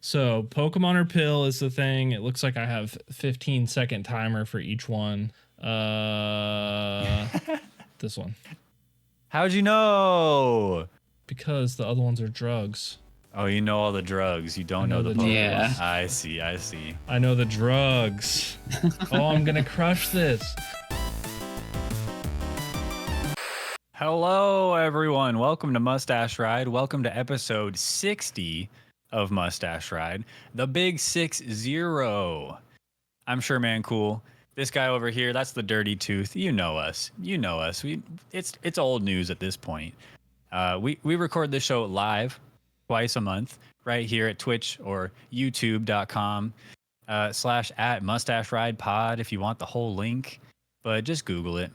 So Pokemon or pill is the thing. It looks like I have 15-second timer for each one. This one. How'd you know? Because the other ones are drugs. Oh, you know all the drugs. You don't know the Pokemon. Yeah. I see. I know the drugs. Oh, I'm gonna crush this. Hello, everyone. Welcome to Mustache Ride. Welcome to episode 60 of Mustache Ride. The big 60. I'm sure, man, cool. This guy over here, that's the Dirty Tooth. You know us. It's old news at this point. We record this show live twice a month right here at Twitch or YouTube.com / Mustache Ride Pod if you want the whole link. But just Google it.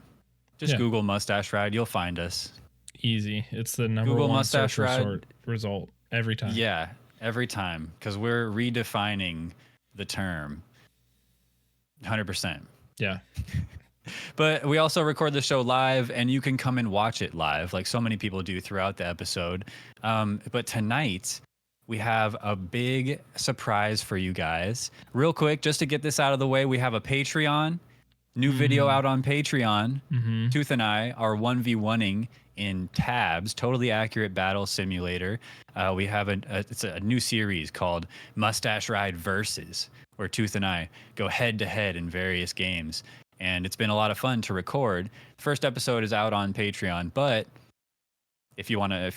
Just Google Mustache Ride. You'll find us. Easy. It's the number Google one Mustache Ride result every time. Yeah, every time. Because we're redefining the term. 100%. Yeah. But we also record the show live, and you can come and watch it live, like so many people do throughout the episode. But tonight, we have a big surprise for you guys. Real quick, just to get this out of the way, we have a Patreon. New video out on Patreon. Tooth and I are 1v1ing in Tabs, Totally Accurate Battle Simulator. We have it's a new series called Mustache Ride Versus, where Tooth and I go head to head in various games. And it's been a lot of fun to record. The first episode is out on Patreon, but if you want to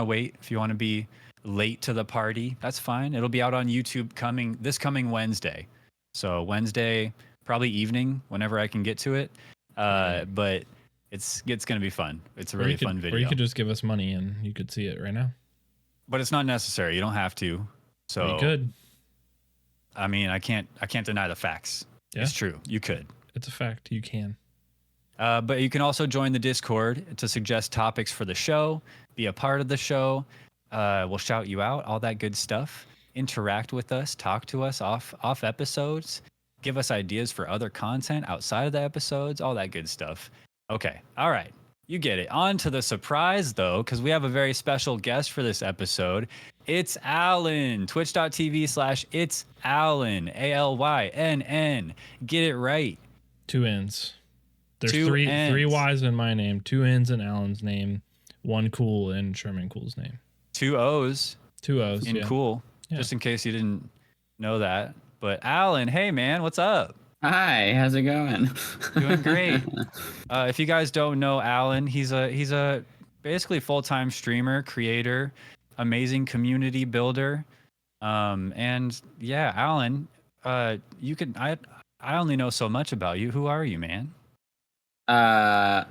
wait, if you want to be late to the party, that's fine. It'll be out on YouTube this coming Wednesday. So Wednesday, probably evening, whenever I can get to it. But it's going to be fun. It's a really fun video. Or you could just give us money and you could see it right now. But it's not necessary. You don't have to. So you could. I mean, I can't deny the facts. Yeah. It's true. You could. It's a fact. You can. But you can also join the Discord to suggest topics for the show, be a part of the show. We'll shout you out, all that good stuff. Interact with us, talk to us off episodes, give us ideas for other content outside of the episodes, all that good stuff. Okay. All right. You get it. On to the surprise, though, because we have a very special guest for this episode. ItsAlynn, twitch.tv/ItsAlynn, ALYNN. Get it right. 2 N's. There's Two three N's. 3 Y's in my name, 2 N's in Alan's name, 1 cool in Sherman Cool's name. 2 O's. 2 O's in cool. Yeah. Just in case you didn't know that. But Alynn, hey man, what's up? Hi, how's it going? Doing great. If you guys don't know Alynn, he's a basically full-time streamer, creator, amazing community builder. And yeah, Alynn, I only know so much about you. Who are you, man? I'm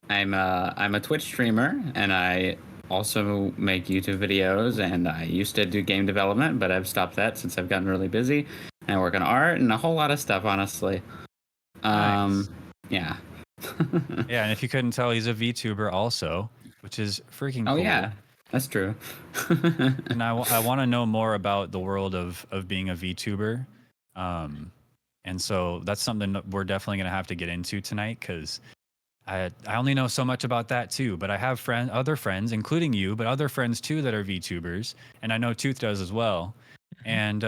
a Twitch streamer, and I also make YouTube videos, and I used to do game development, but I've stopped that since I've gotten really busy. And I work on art and a whole lot of stuff, honestly. Nice. Yeah. Yeah, and if you couldn't tell, he's a VTuber also, which is freaking cool. Oh yeah, that's true. And I want to know more about the world of being a VTuber. And so that's something that we're definitely going to have to get into tonight, because I only know so much about that too. But I have other friends, including you, but other friends too that are VTubers, and I know Tooth does as well. And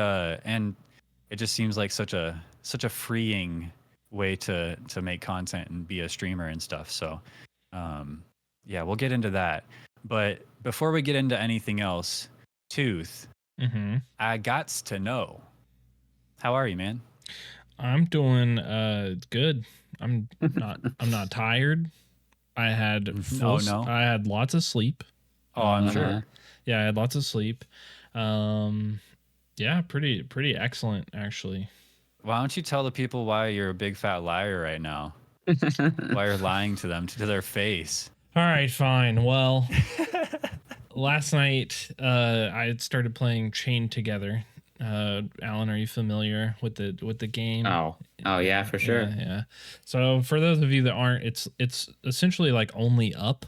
it just seems like such a freeing way to make content and be a streamer and stuff. So yeah, we'll get into that. But before we get into anything else, Tooth, I gots to know, how are you, man? I'm doing good. I'm not tired. I had I had lots of sleep. Oh, I'm sure. Yeah, I had lots of sleep. Yeah, pretty excellent actually. Why don't you tell the people why you're a big fat liar right now? Why you're lying to them, to their face? All right, fine. Well, last night I had started playing Chained Together. Alynn, are you familiar with the game? Oh yeah, for sure. Yeah. So for those of you that aren't, it's essentially like only up,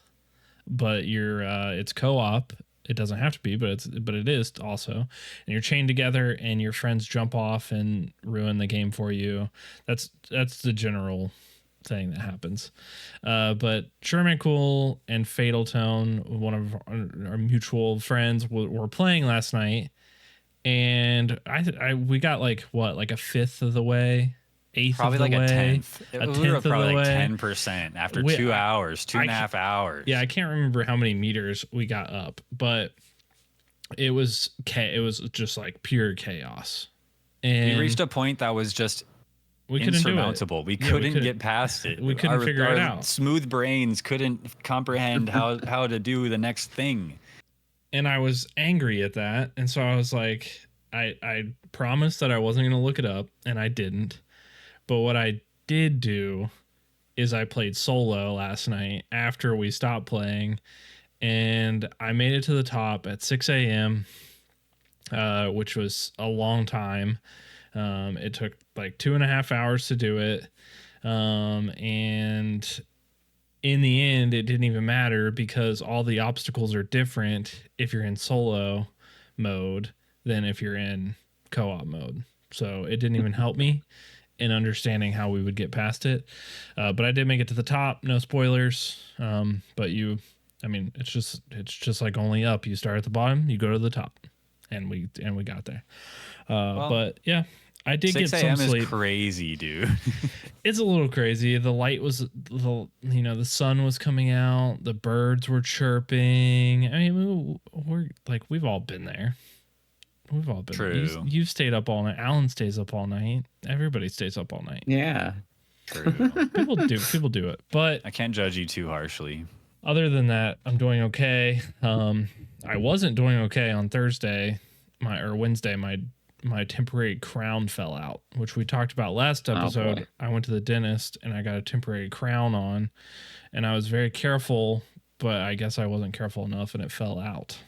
but it's co-op. It doesn't have to be, but it is also. And you're chained together, and your friends jump off and ruin the game for you. That's the general thing that happens. But Sherman Cool and Fatal Tone, one of our mutual friends, were playing last night, and we got like a fifth of the way, eighth Probably of the like way, a tenth. a We tenth were of the probably like way. 10% after We- 2 hours, two I and a half hours. Yeah, I can't remember how many meters we got up, but it was just like pure chaos. And We reached a point that was just we couldn't do it. insurmountable. We Yeah, couldn't get past it. We couldn't figure it out. Smooth brains couldn't comprehend how to do the next thing. And I was angry at that, and so I was like, I promised that I wasn't going to look it up, and I didn't. But what I did do is I played solo last night after we stopped playing, and I made it to the top at 6 a.m., which was a long time. It took like 2.5 hours to do it. And in the end, it didn't even matter because all the obstacles are different if you're in solo mode than if you're in co-op mode. So it didn't even help me in understanding how we would get past it. But I did make it to the top. No spoilers. But it's just like only up. You start at the bottom, you go to the top, and we got there. But yeah, I did get 6 some a.m. sleep. is crazy, dude. It's a little crazy. The light was, the sun was coming out. The birds were chirping. I mean, we've all been there. We've all been True. there. You've stayed up all night. Alynn stays up all night. Everybody stays up all night. Yeah. True. People do it. But I can't judge you too harshly. other than that, I'm doing okay. I wasn't doing okay on Thursday, Wednesday. My temporary crown fell out, which we talked about last episode. boy. I went to the dentist and I got a temporary crown on, and I was very careful, but I guess I wasn't careful enough and it fell out.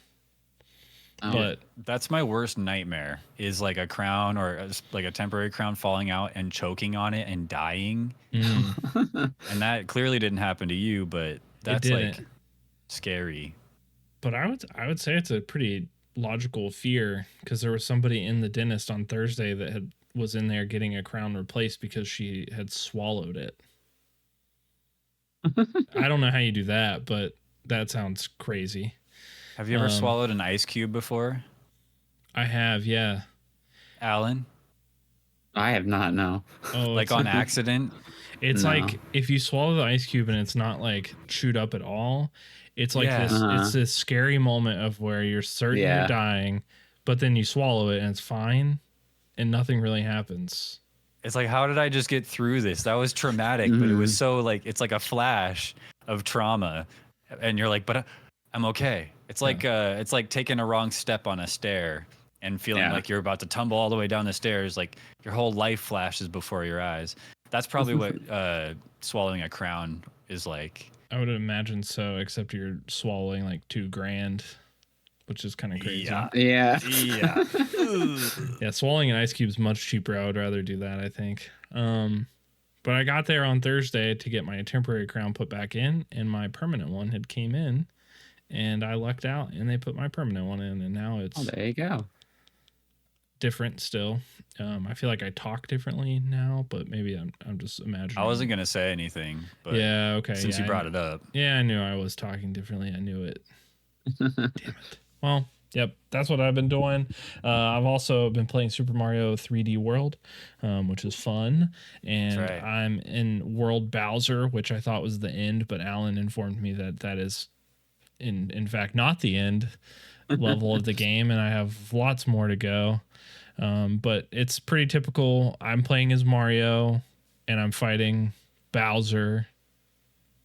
Oh. But That's my worst nightmare is like a crown or like a temporary crown falling out and choking on it and dying. And that clearly didn't happen to you, but that's like didn't. scary. But I would say it's a pretty logical fear because there was somebody in the dentist on Thursday that was in there getting a crown replaced because she had swallowed it. I don't know how you do that, but that sounds crazy. Have you ever swallowed an ice cube before, I have, yeah. Alan? I have not, no. Oh, Like on accident? it's No. like if you swallow the ice cube and it's not like chewed up at all, it's like Yeah. this. It's this scary moment of where you're certain Yeah. you're dying, but then you swallow it and it's fine, and nothing really happens. It's like, how did I just get through this? That was traumatic, but it was so like, it's like a flash of trauma. And you're like, but I'm okay. It's like taking a wrong step on a stair and feeling Yeah. like you're about to tumble all the way down the stairs. Like your whole life flashes before your eyes. That's probably what swallowing a crown is like. I would imagine so, except you're swallowing like $2,000, which is kind of crazy. Yeah. Yeah. Yeah. Yeah, swallowing an ice cube is much cheaper. I would rather do that, I think. But I got there on Thursday to get my temporary crown put back in, and my permanent one had came in, and I lucked out, and they put my permanent one in, and now it's Oh, there you go. different still. I feel like I talk differently now, but maybe I'm just imagining. I wasn't going to say anything, but Yeah, okay. since you brought it up. Yeah, I knew I was talking differently. I knew it. Damn it. Well, yep, that's what I've been doing. I've also been playing Super Mario 3D World, which is fun. And That's right. I'm in World Bowser, which I thought was the end, but Alan informed me that that is, in fact, not the end level of the game, and I have lots more to go. But it's pretty typical. I'm playing as Mario, and I'm fighting Bowser.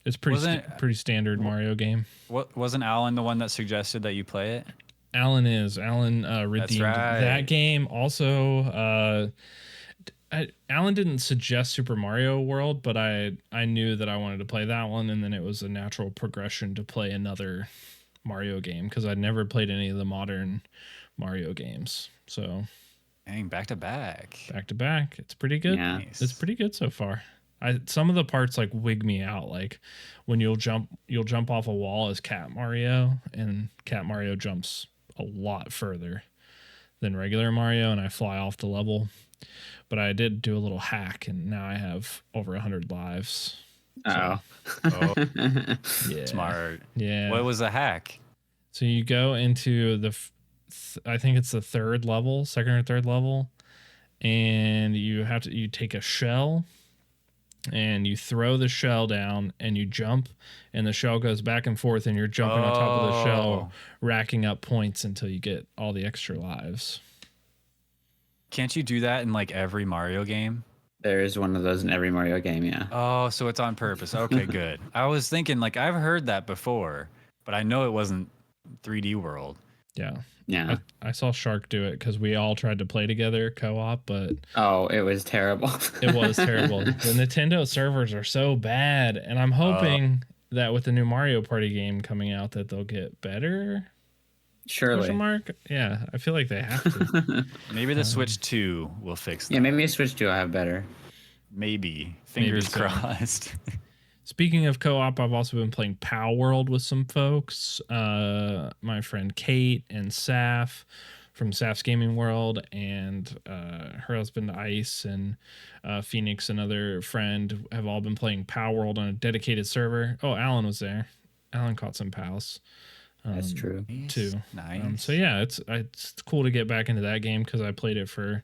It's pretty standard Mario game. What wasn't Alan the one that suggested that you play it? Alan redeemed right. that game. Also, Alan didn't suggest Super Mario World, but I knew that I wanted to play that one, and then it was a natural progression to play another Mario game because I'd never played any of the modern Mario games. So Dang, back to back. back to back, it's pretty good. Yeah. Nice. It's pretty good so far. Some of the parts like wig me out, like when you'll jump off a wall as Cat Mario, and Cat Mario jumps a lot further than regular Mario, and I fly off the level. But I did do a little hack, and now I have over 100 lives. Oh. Oh, Yeah. smart. Yeah. What was the hack? So you go into I think it's the second or third level, and you take a shell and you throw the shell down and you jump, and the shell goes back and forth, and you're jumping on top of the shell, racking up points until you get all the extra lives. Can't you do that in like every Mario game? There is one of those in every Mario game, yeah. Oh, so it's on purpose. Okay, good. I was thinking like I've heard that before, but I know it wasn't 3D World. Yeah. Yeah. I saw Shark do it because we all tried to play together co-op, but Oh, it was terrible. it was terrible. The Nintendo servers are so bad, and I'm hoping that with the new Mario Party game coming out that they'll get better. Surely. Question mark? Yeah, I feel like they have to. Maybe the Switch 2 will fix that. Yeah, maybe a Switch 2 will have better. Maybe. Fingers so. crossed. Speaking of co-op, I've also been playing Pow World with some folks. My friend Kate and Saf from Saf's Gaming World, and her husband Ice and Phoenix, another friend, have all been playing Pow World on a dedicated server. Oh, Alynn was there. Alynn caught some pals. That's true. Too. Nice. So yeah, it's cool to get back into that game because I played it for,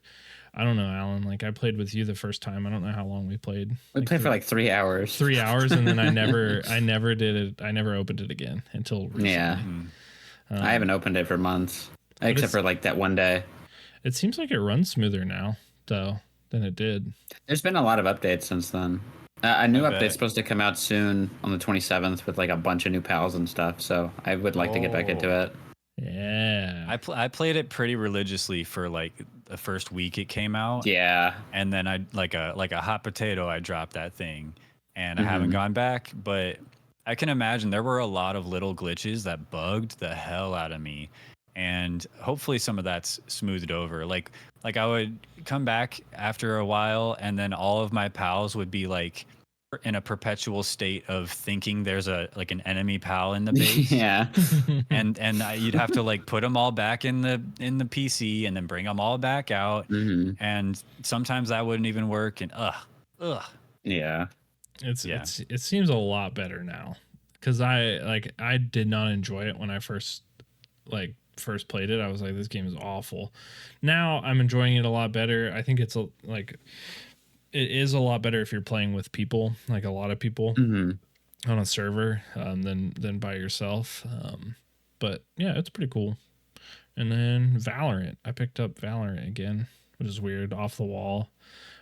I don't know, Alynn. Like I played with you the first time. I don't know how long we played. We played for like 3 hours. 3 hours, and then I never did it. I never opened it again until recently. Yeah. I haven't opened it for months, except for like that one day. It seems like it runs smoother now, though, than it did. There's been a lot of updates since then. A new update's supposed to come out soon on the 27th with like a bunch of new pals and stuff. So I would like to get back into it. Yeah. I played it pretty religiously for like the first week it came out. Yeah. And then I like a hot potato, I dropped that thing, and I haven't gone back. But I can imagine there were a lot of little glitches that bugged the hell out of me, and hopefully some of that's smoothed over. Like I would come back after a while, and then all of my pals would be like in a perpetual state of thinking there's an enemy pal in the base. Yeah. and you'd have to like put them all back in the PC and then bring them all back out. And sometimes that wouldn't even work. And Yeah. It seems a lot better now, because I did not enjoy it when I first played it. I was like, this game is awful. Now I'm enjoying it a lot better. I think it is a lot better if you're playing with people, like a lot of people on a server, than by yourself. But yeah, it's pretty cool. And then Valorant, I picked up Valorant again, which is weird, off the wall.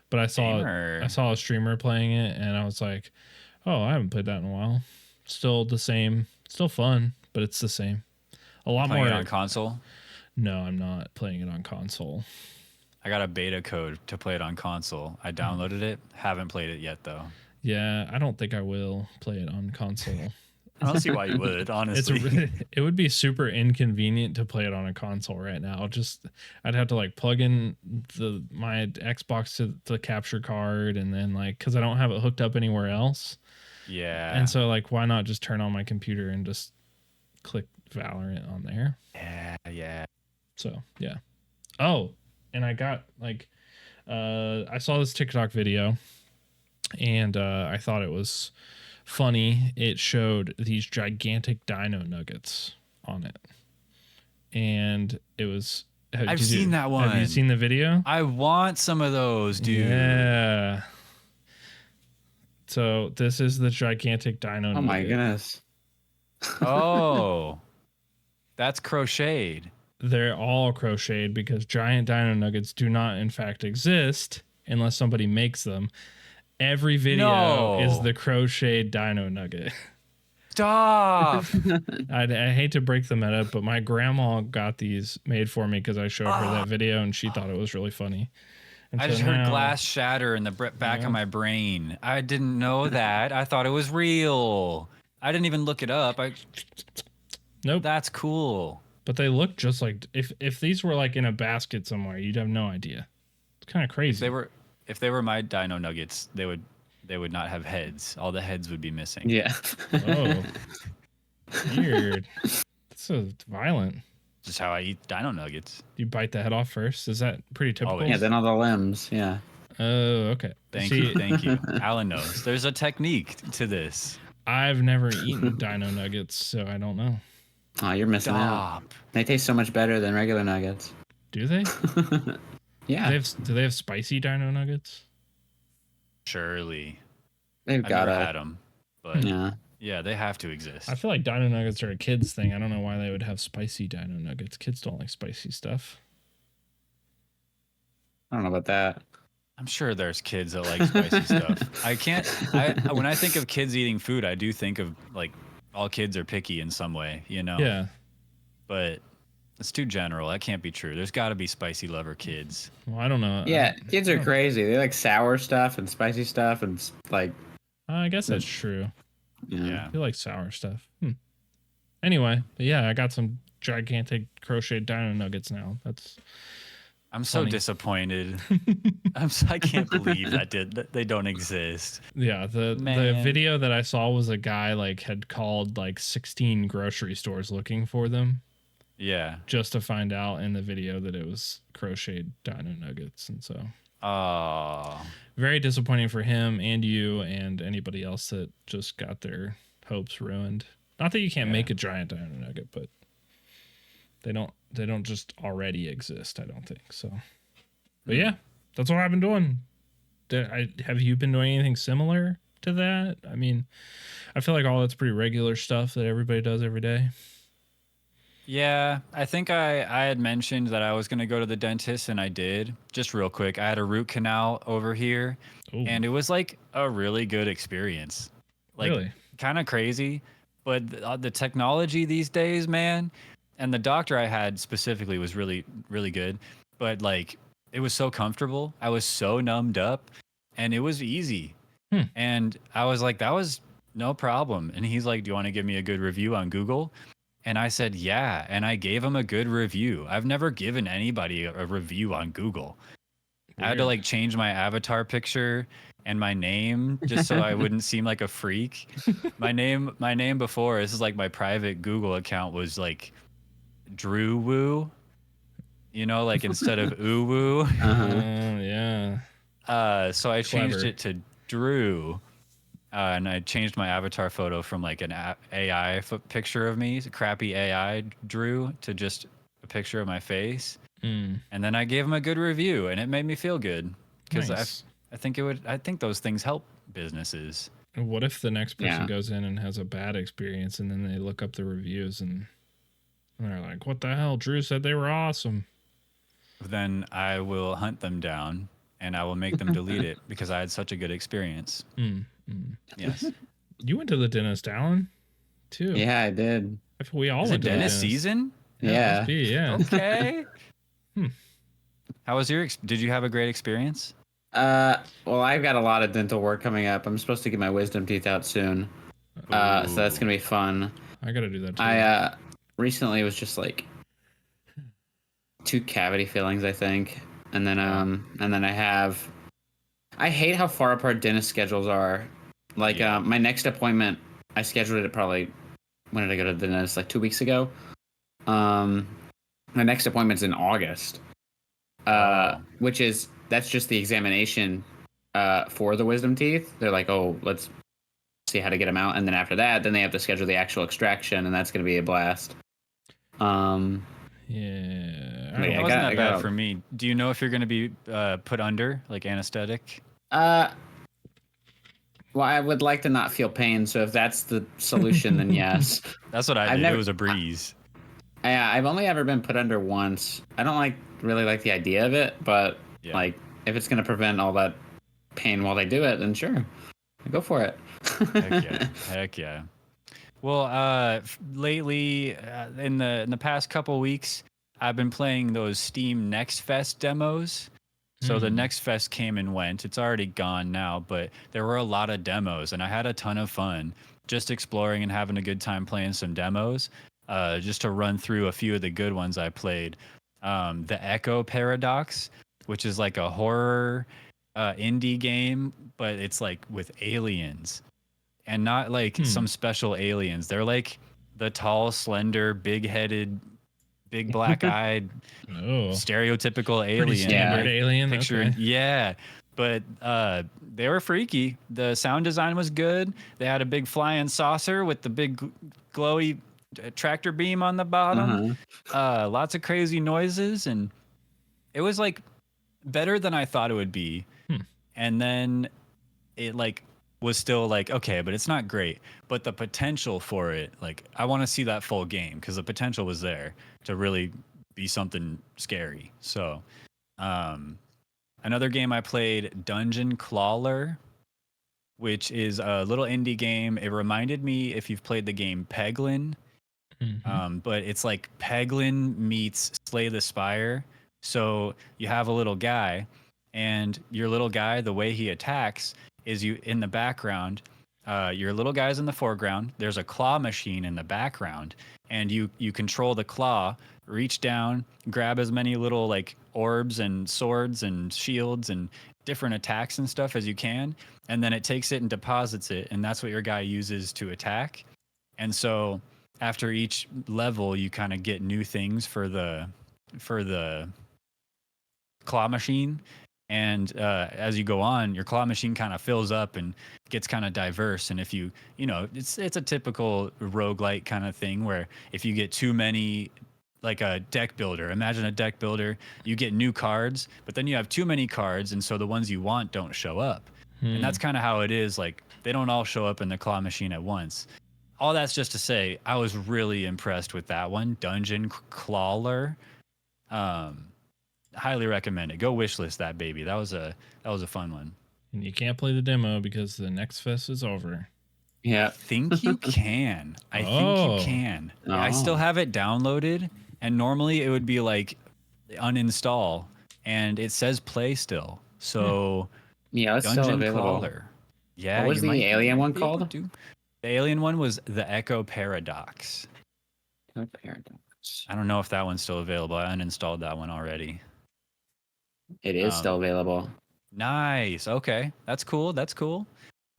But I saw a streamer playing it, and I was like, oh, I haven't played that in a while. Still the same, still fun, but it's the same. A lot playing more it on console. No, I'm not playing it on console. I got a beta code to play it on console. I downloaded it. Haven't played it yet though. Yeah, I don't think I will play it on console. I don't see why you would, honestly. It would be super inconvenient to play it on a console right now. I'd have to like plug in my Xbox to the capture card, and then because I don't have it hooked up anywhere else. Yeah. And so why not just turn on my computer and just click Valorant on there? Yeah. So yeah. Oh, and I got I saw this TikTok video, and I thought it was funny. It showed these gigantic dino nuggets on it, and it was. I've seen that one. Have you seen the video? I want some of those, dude. Yeah. So this is the gigantic dino. Oh my goodness. Oh, that's crocheted. They're all crocheted because giant dino nuggets do not, in fact, exist unless somebody makes them. Every video is the crocheted dino nugget. Stop. I hate to break the meta, but my grandma got these made for me because I showed her that video, and she thought it was really funny. And I just heard glass shatter in the back of my brain. I didn't know that. I thought it was real. I didn't even look it up. Nope. That's cool. But they look just like if these were in a basket somewhere, you'd have no idea. It's kind of crazy. If they were my dino nuggets, they would not have heads. All the heads would be missing. Yeah. Oh. Weird. That's so violent. Just how I eat dino nuggets. You bite the head off first. Is that pretty typical? Always. Yeah, then all the limbs. Yeah. Oh, okay. Thank you. Alynn knows. There's a technique to this. I've never eaten dino nuggets, so I don't know. Oh, you're missing out. They taste so much better than regular nuggets. Do they? Yeah. Do they have spicy dino nuggets? Surely. They've I've got never had them, but Yeah. yeah, they have to exist. I feel like dino nuggets are a kid's thing. I don't know why they would have spicy dino nuggets. Kids don't like spicy stuff. I don't know about that. I'm sure there's kids that like spicy stuff. When I think of kids eating food, I do think of like all kids are picky in some way, you know? Yeah. But it's too general. That can't be true. There's got to be spicy lover kids. Well, I don't know. Yeah, kids are crazy. They like sour stuff and spicy stuff and like. I guess that's true. Yeah. I feel like sour stuff. Anyway, but yeah, I got some gigantic crocheted dino nuggets now. I'm so disappointed. I can't believe that they don't exist. Yeah, the video that I saw was a guy like had called like 16 grocery stores looking for them. Yeah. Just to find out in the video that it was crocheted dino nuggets, and so. Very disappointing for him and you and anybody else that just got their hopes ruined. Not that you can't make a giant dino nugget, but they don't just already exist, I don't think so. But yeah, that's what I've been doing. Have you been doing anything similar to that? I mean, I feel like all that's pretty regular stuff that everybody does every day. Yeah, I think I had mentioned that I was going to go to the dentist, and I did. Just real quick, I had a root canal over here, and it was like a really good experience. Like, really? Kind of crazy, but the technology these days, man, and the doctor I had specifically was really, really good. But like, it was so comfortable. I was so numbed up, and it was easy. And I was like, that was no problem. And he's like, do you want to give me a good review on Google? And I said, yeah. And I gave him a good review. I've never given anybody a review on Google. Weird. I had to like change my avatar picture and my name just so I wouldn't seem like a freak. My name before, this is like my private Google account, was like Drew Woo. You know, like instead of Ooh Woo. Yeah. So I changed it to Drew. And I changed my avatar photo from like an AI picture of me, a crappy AI Drew, to just a picture of my face. And then I gave him a good review, and it made me feel good because nice. I think those things help businesses. What if the next person goes in and has a bad experience, and then they look up the reviews and they're like, "What the hell? Drew said they were awesome." Then I will hunt them down and I will make them delete it because I had such a good experience. Yes. You went to the dentist, Alynn, too. Yeah, I did. We all went to the dentist season. Yeah. Must be, yeah. Okay. How was did you have a great experience? Well, I've got a lot of dental work coming up. I'm supposed to get my wisdom teeth out soon. So that's gonna be fun. I gotta do that too. I recently was just like 2 cavity fillings, I think, and then I hate how far apart dentist schedules are. Like my next appointment, I scheduled it probably, when did I go to the dentist? Like 2 weeks ago. My next appointment's in August, that's just the examination for the wisdom teeth. They're like, oh, let's see how to get them out, and then after that, then they have to schedule the actual extraction, and that's going to be a blast. Yeah, it wasn't that bad for me. Do you know if you're going to be put under, like anesthetic? Well, I would like to not feel pain, so if that's the solution, then yes. That's what I did. It was a breeze. I've only ever been put under once. I don't really like the idea of it, but like if it's going to prevent all that pain while they do it, then sure, go for it. Heck yeah. Well, lately, in the past couple weeks, I've been playing those Steam Next Fest demos. So the Next Fest came and went. It's already gone now, but there were a lot of demos, and I had a ton of fun just exploring and having a good time playing some demos. Just to run through a few of the good ones I played. The Echo Paradox, which is like a horror indie game, but it's like with aliens. And not like some special aliens. They're like the tall, slender, big-headed big black-eyed, Oh, stereotypical pretty alien. standard alien. Picture, Okay. yeah. But they were freaky. The sound design was good. They had a big flying saucer with the big glowy tractor beam on the bottom. Lots of crazy noises, and it was like better than I thought it would be. And then it like was still like okay, but it's not great. But the potential for it, like I want to see that full game because the potential was there to really be something scary. So, another game I played, Dungeon Crawler, which is a little indie game. It reminded me if you've played the game Peglin, but it's like Peglin meets Slay the Spire. So you have a little guy, and your little guy, the way he attacks is you in the background. Your little guy's in the foreground. There's a claw machine in the background, and you control the claw. Reach down, grab as many little like orbs and swords and shields and different attacks and stuff as you can, and then it takes it and deposits it, and that's what your guy uses to attack. And so after each level, you kind of get new things for the claw machine. And as you go on, your claw machine kind of fills up and gets kind of diverse. And if you know, it's a typical roguelite kind of thing where if you get too many, like a deck builder, imagine a deck builder, you get new cards, but then you have too many cards, and so the ones you want don't show up. And that's kind of how it is. Like they don't all show up in the claw machine at once. All that's just to say, I was really impressed with that one, Dungeon Crawler. Highly recommend it. Go wishlist that baby. That was a fun one. And you can't play the demo because the next fest is over. Yeah. I think you can. I think you can. Oh. I still have it downloaded, and normally it would be like uninstall, and it says play still. So yeah, it's still available. Crawler. Yeah. What was the alien one called? The alien one was the Echo Paradox. Paradox. I don't know if that one's still available. I uninstalled that one already. It is still available. Nice. Okay. That's cool. That's cool.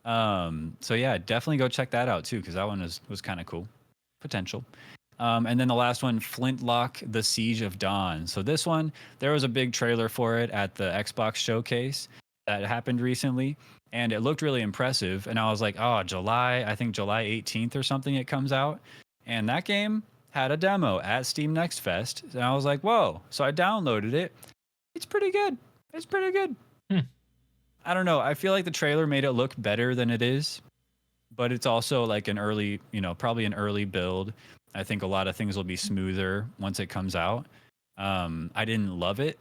So yeah, definitely go check that out too, because that one was kind of cool. Potential. And then the last one, Flintlock, The Siege of Dawn. So this one, there was a big trailer for it at the Xbox showcase that happened recently, and it looked really impressive. And I was like, oh, I think July 18th or something it comes out. And that game had a demo at Steam Next Fest. And I was like, whoa. So I downloaded it. It's pretty good. It's pretty good. I don't know. I feel like the trailer made it look better than it is, but it's also like an early, probably an early build. I think a lot of things will be smoother once it comes out. I didn't love it,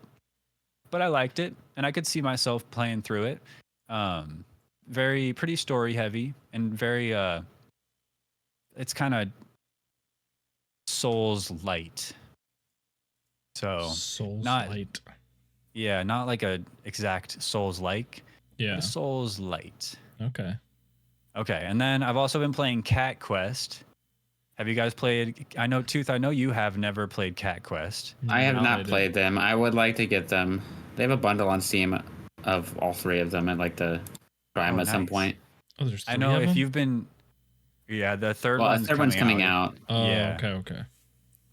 but I liked it, and I could see myself playing through it. Pretty story heavy and very, it's kind of Souls light. So Souls not light. Yeah, not like a exact Souls like. Yeah. Souls light. Okay. Okay, and then I've also been playing Cat Quest. Have you guys played? I know Tooth. I know you have never played Cat Quest. I have not played them. I would like to get them. They have a bundle on Steam of all three of them. I'd like to try them at some point. Oh, there's three I know of if them? you've been. Yeah, the third one's coming out. Oh, yeah. Okay.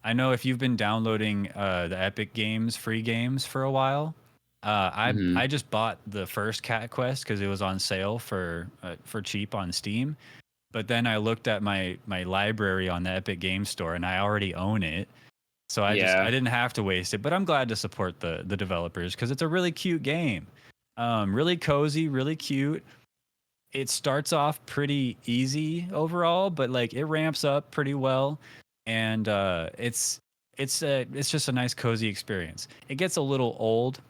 I know if you've been downloading the Epic Games free games for a while. I just bought the first Cat Quest because it was on sale for cheap on Steam. But then I looked at my library on the Epic Games Store, and I already own it. So I didn't have to waste it. But I'm glad to support the developers because it's a really cute game. Really cozy, really cute. It starts off pretty easy overall, but like it ramps up pretty well, and it's just a nice cozy experience. It gets a little old.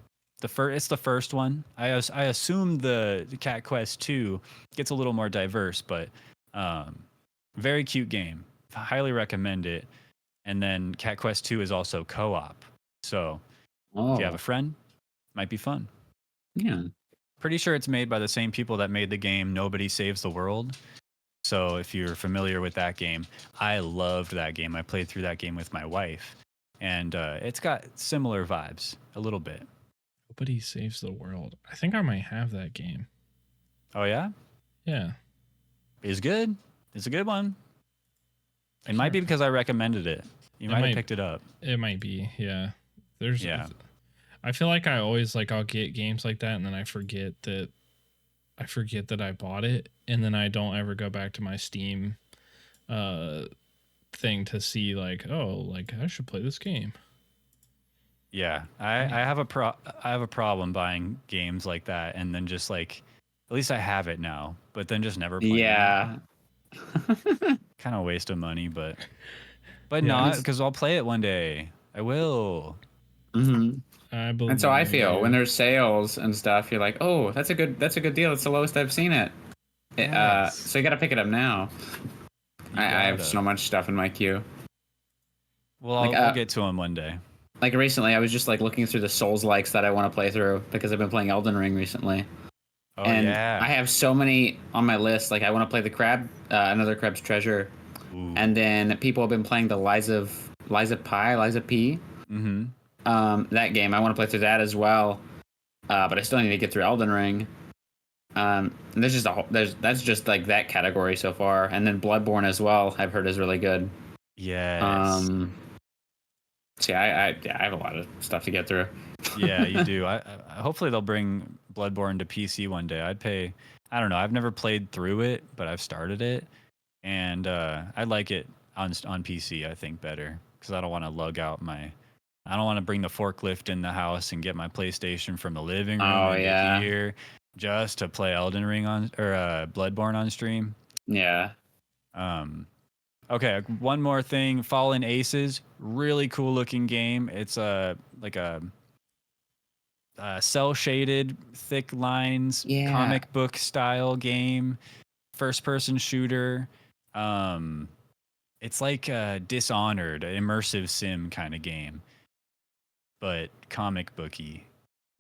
It's the first one. I assume the Cat Quest 2 gets a little more diverse, but very cute game. Highly recommend it. And then Cat Quest 2 is also co-op. So if you have a friend, might be fun. Yeah. Pretty sure it's made by the same people that made the game Nobody Saves the World. So if you're familiar with that game, I loved that game. I played through that game with my wife, and it's got similar vibes a little bit. Nobody Saves the World. I think I might have that game. Oh yeah? Yeah. It's good. It's a good one. It might be because I recommended it. You might have picked it up. It might be, yeah. Yeah. I feel like I always like I'll get games like that and then I forget that I bought it, and then I don't ever go back to my Steam thing to see like, oh, like I should play this game. Yeah, I have a problem buying games like that, and then just like, at least I have it now, but then just never play. Yeah. Kind of waste of money, but not, because I'll play it one day. I will. Mm-hmm. I believe. And so I feel when there's sales and stuff, you're like, oh, that's a good deal. It's the lowest I've seen it. Yes. So you got to pick it up now. I have so much stuff in my queue. Well, we'll get to them one day. Like recently, I was just like looking through the Souls likes that I want to play through because I've been playing Elden Ring recently. Oh, and yeah. I have so many on my list. Like I want to play the Another Crab's Treasure. Ooh. And then people have been playing the Liza P. Mm-hmm. That game. I want to play through that as well. But I still need to get through Elden Ring. And that's just like that category so far. And then Bloodborne as well, I've heard is really good. Yes. See, I have a lot of stuff to get through. Yeah, you do. I hopefully they'll bring Bloodborne to PC one day. I don't know. I've never played through it, but I've started it, and I like it on PC. I think better because I don't want to lug out I don't want to bring the forklift in the house and get my PlayStation from the living room here just to play Elden Ring Bloodborne on stream. Yeah. Okay, one more thing. Fallen Aces, really cool looking game. It's like a cell shaded, thick lines, comic book style game, first person shooter. It's like a Dishonored, an immersive sim kind of game, but comic booky.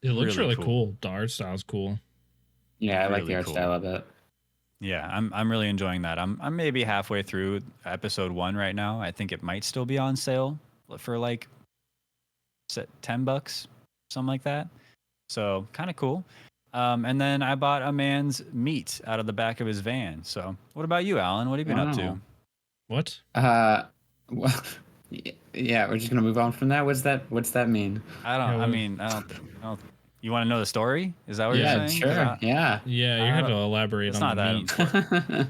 It looks really cool. The art style's cool. Yeah, I like really the art cool. style of it. Yeah, I'm really enjoying that. I'm maybe halfway through episode 1 right now. I think it might still be on sale for like $10, something like that. So kind of cool. And then I bought a man's meat out of the back of his van. So what about you, Alan? What have you been up to? What? Well, yeah, we're just gonna move on from that. What's that mean? I don't. You want to know the story? Is that what you're saying? Sure. Yeah. Yeah, you have to elaborate on the meat.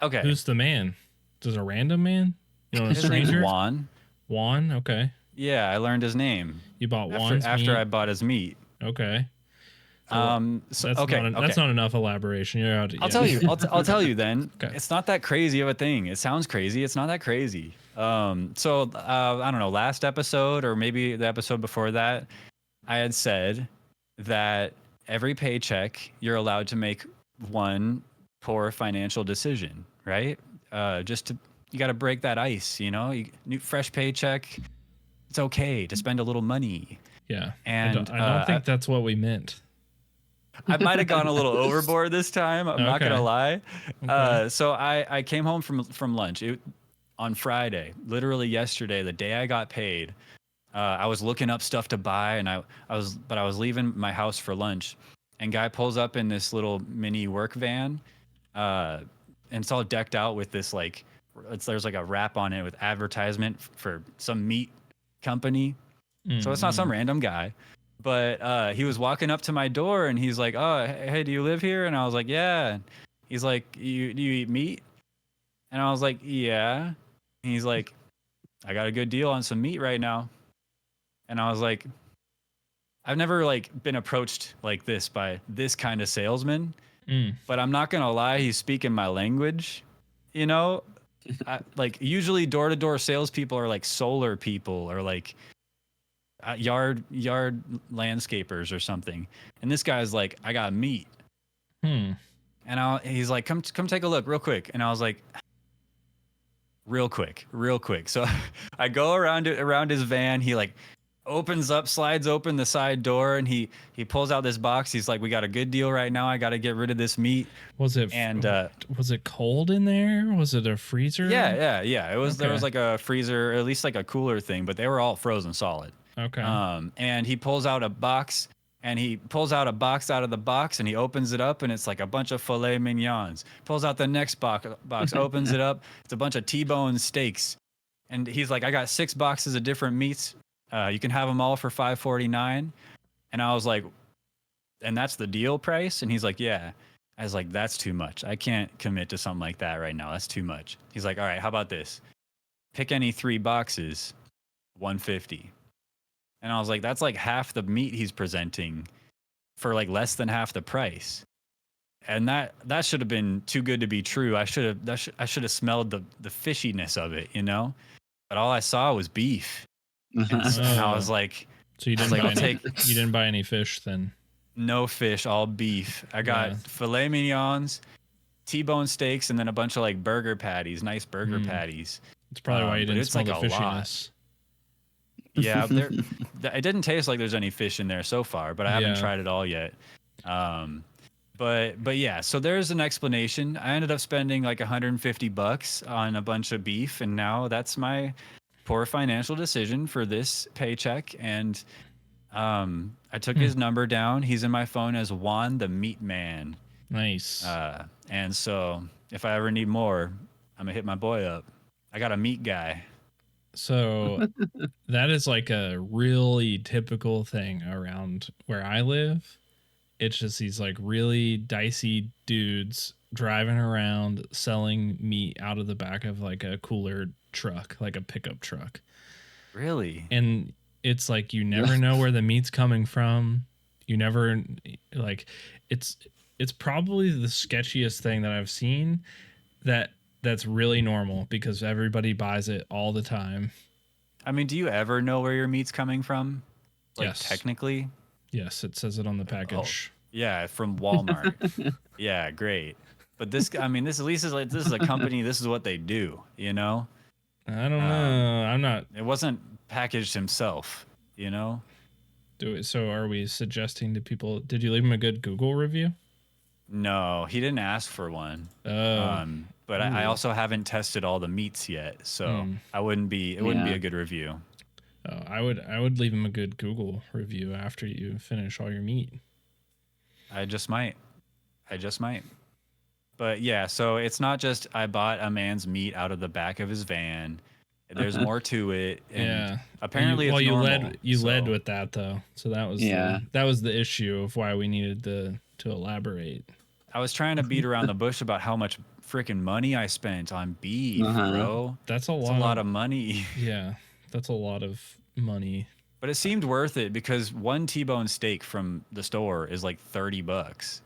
Okay. Who's the man? Is it a random man? You know, a His name's stranger? Juan. Juan? Okay. Yeah, I learned his name. You bought Juan's after meat? I bought his meat. Okay. So, That's not enough elaboration. I'll tell you. I'll tell you then. Okay. It's not that crazy of a thing. It sounds crazy. It's not that crazy. I don't know. Last episode or maybe the episode before that, I had said that every paycheck you're allowed to make one poor financial decision, right? You got to break that ice. New fresh paycheck. It's okay to spend a little money. Yeah. And I don't think that's what we meant. I might have gone a little overboard this time. I'm not gonna lie. Okay. So I came home from lunch on Friday, literally yesterday, the day I got paid. I was looking up stuff to buy, and I was leaving my house for lunch, and guy pulls up in this little mini work van, and it's all decked out with this there's like a wrap on it with advertisement for some meat company. So it's not some random guy. But he was walking up to my door and he's like, "Oh, hey, do you live here?" And I was like, "Yeah." He's like, do you eat meat?" And I was like, "Yeah." And he's like, "I got a good deal on some meat right now." And I was like, I've never been approached like this by this kind of salesman. But I'm not gonna lie, he's speaking my language. Usually door-to-door salespeople are like solar people or yard landscapers or something, and this guy's like, "I got meat." And he's like, come take a look real quick. And I was like, real quick. So I go around his van. He slides open the side door, and he pulls out this box. He's like, "We got a good deal right now. I got to get rid of this meat." Was it cold in there? Was it a freezer? Yeah. It was. Okay. There was like a freezer, or at least like a cooler thing, but they were all frozen solid. Okay. And he pulls out a box, out of the box, and he opens it up, and it's like a bunch of filet mignons. Pulls out the next box, opens it up. It's a bunch of T-bone steaks. And he's like, I got 6 boxes of different meats. You can have them all for $5.49. And I was like, and that's the deal price? And he's like, yeah. I was like, that's too much. I can't commit to something like that right now. That's too much. He's like, all right, how about this? Pick any 3 boxes, $150. And I was like, that's like half the meat he's presenting for like less than half the price. And that should have been too good to be true. I should have smelled the fishiness of it, you know? But all I saw was beef. And I was like, so you didn't buy any fish then? No fish, all beef. I got filet mignons, T-bone steaks, and then a bunch of like burger patties, nice burger patties. It's probably why you didn't smell like the fishiness. Yeah, it didn't taste like there's any fish in there so far, but I haven't tried it all yet. But yeah, so there's an explanation. I ended up spending like $150 on a bunch of beef, and now that's my poor financial decision for this paycheck. And I took his number down. He's in my phone as Juan the Meat Man. Nice. And so if I ever need more, I'm gonna hit my boy up. I got a meat guy. So that is like a really typical thing around where I live. It's just these like really dicey dudes driving around selling meat out of the back of like a cooler truck, like a pickup truck. Really? And it's like you never know where the meat's coming from. You never like it's probably the sketchiest thing that I've seen that's really normal because everybody buys it all the time. I mean, do you ever know where your meat's coming from? Like, yes. Technically? Yes, it says it on the package. Oh, yeah, from Walmart. Yeah, great. But this, I mean, this at least is like, this is a company, this is what they do, you know? I don't know. I'm not. It wasn't packaged himself, you know? So are we suggesting to people, did you leave him a good Google review? No, he didn't ask for one. But I also haven't tested all the meats yet, so it wouldn't be a good review. I would leave him a good Google review after you finish all your meat. I just might. But yeah, so it's not just I bought a man's meat out of the back of his van. There's more to it. And apparently it's normal. You led with that though. So that was the issue of why we needed to elaborate. I was trying to beat around the bush about how much freaking money I spent on beef, bro. That's a lot of money. Yeah, that's a lot of money. But it seemed worth it because one T-bone steak from the store is like $30.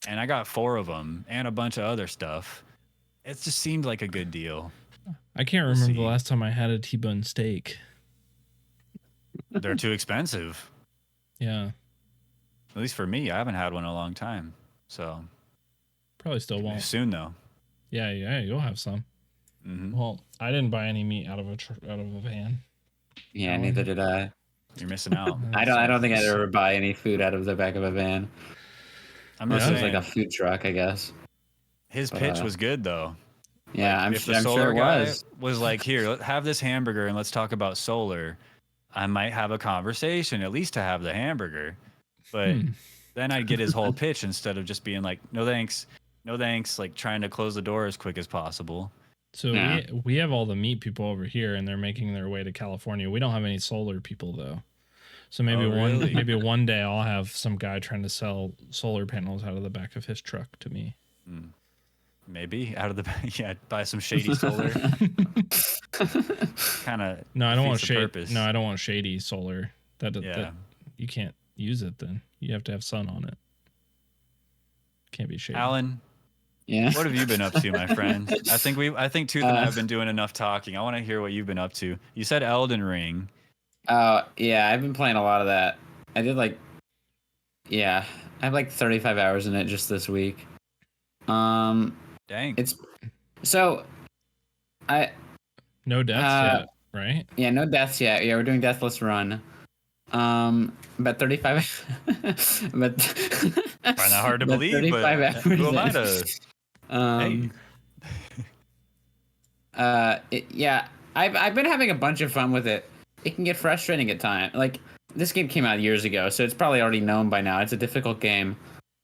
And I got 4 of them and a bunch of other stuff. It just seemed like a good deal. I can't remember the last time I had a T-bone steak. They're too expensive. Yeah. At least for me, I haven't had one in a long time. So probably still won't. Soon though. Yeah, you'll have some. Mm-hmm. Well, I didn't buy any meat out of a van. Yeah, neither did I. You're missing out. I don't think I'd ever buy any food out of the back of a van. Unless it was like a food truck, I guess. His pitch was good though. Yeah, like, I'm if the solar sure it guy was like, here, have this hamburger and let's talk about solar, I might have a conversation, at least to have the hamburger. But then I'd get his whole pitch instead of just being like, no thanks, like trying to close the door as quick as possible. So we have all the meat people over here and they're making their way to California. We don't have any solar people though. So maybe maybe one day I'll have some guy trying to sell solar panels out of the back of his truck to me. Maybe out of the buy some shady solar. Kind of. No, I don't want shady. No, I don't want shady solar. That you can't use it then. You have to have sun on it. Can't be shady. Alynn, what have you been up to, my friend? I think Tooth and I have been doing enough talking. I want to hear what you've been up to. You said Elden Ring. Yeah, I've been playing a lot of that. I did I have like 35 hours in it just this week. Dang. It's so no deaths yet, right? Yeah, no deaths yet. Yeah, we're doing Deathless Run. But 35 but find that hard to believe, 35 but hours who am I to I've been having a bunch of fun with it. It can get frustrating at times. Like, this game came out years ago, so it's probably already known by now. It's a difficult game.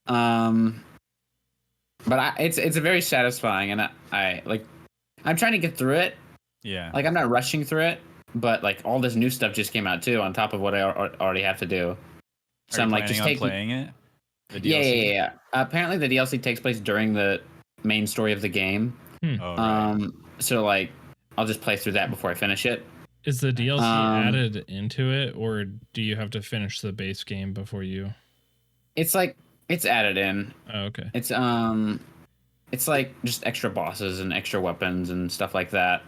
But it's very satisfying, and I'm trying to get through it. Yeah. Like I'm not rushing through it, but like all this new stuff just came out too on top of what I already have to do. So Are I'm you like planning just on taking. playing it? The Yeah, DLC? yeah. Apparently the DLC takes place during the main story of the game. Oh, right. So like I'll just play through that before I finish it. Is the DLC Um, added into it, or do you have to finish the base game before you? it's like it's added in. Oh, okay. It's like just extra bosses and extra weapons and stuff like that.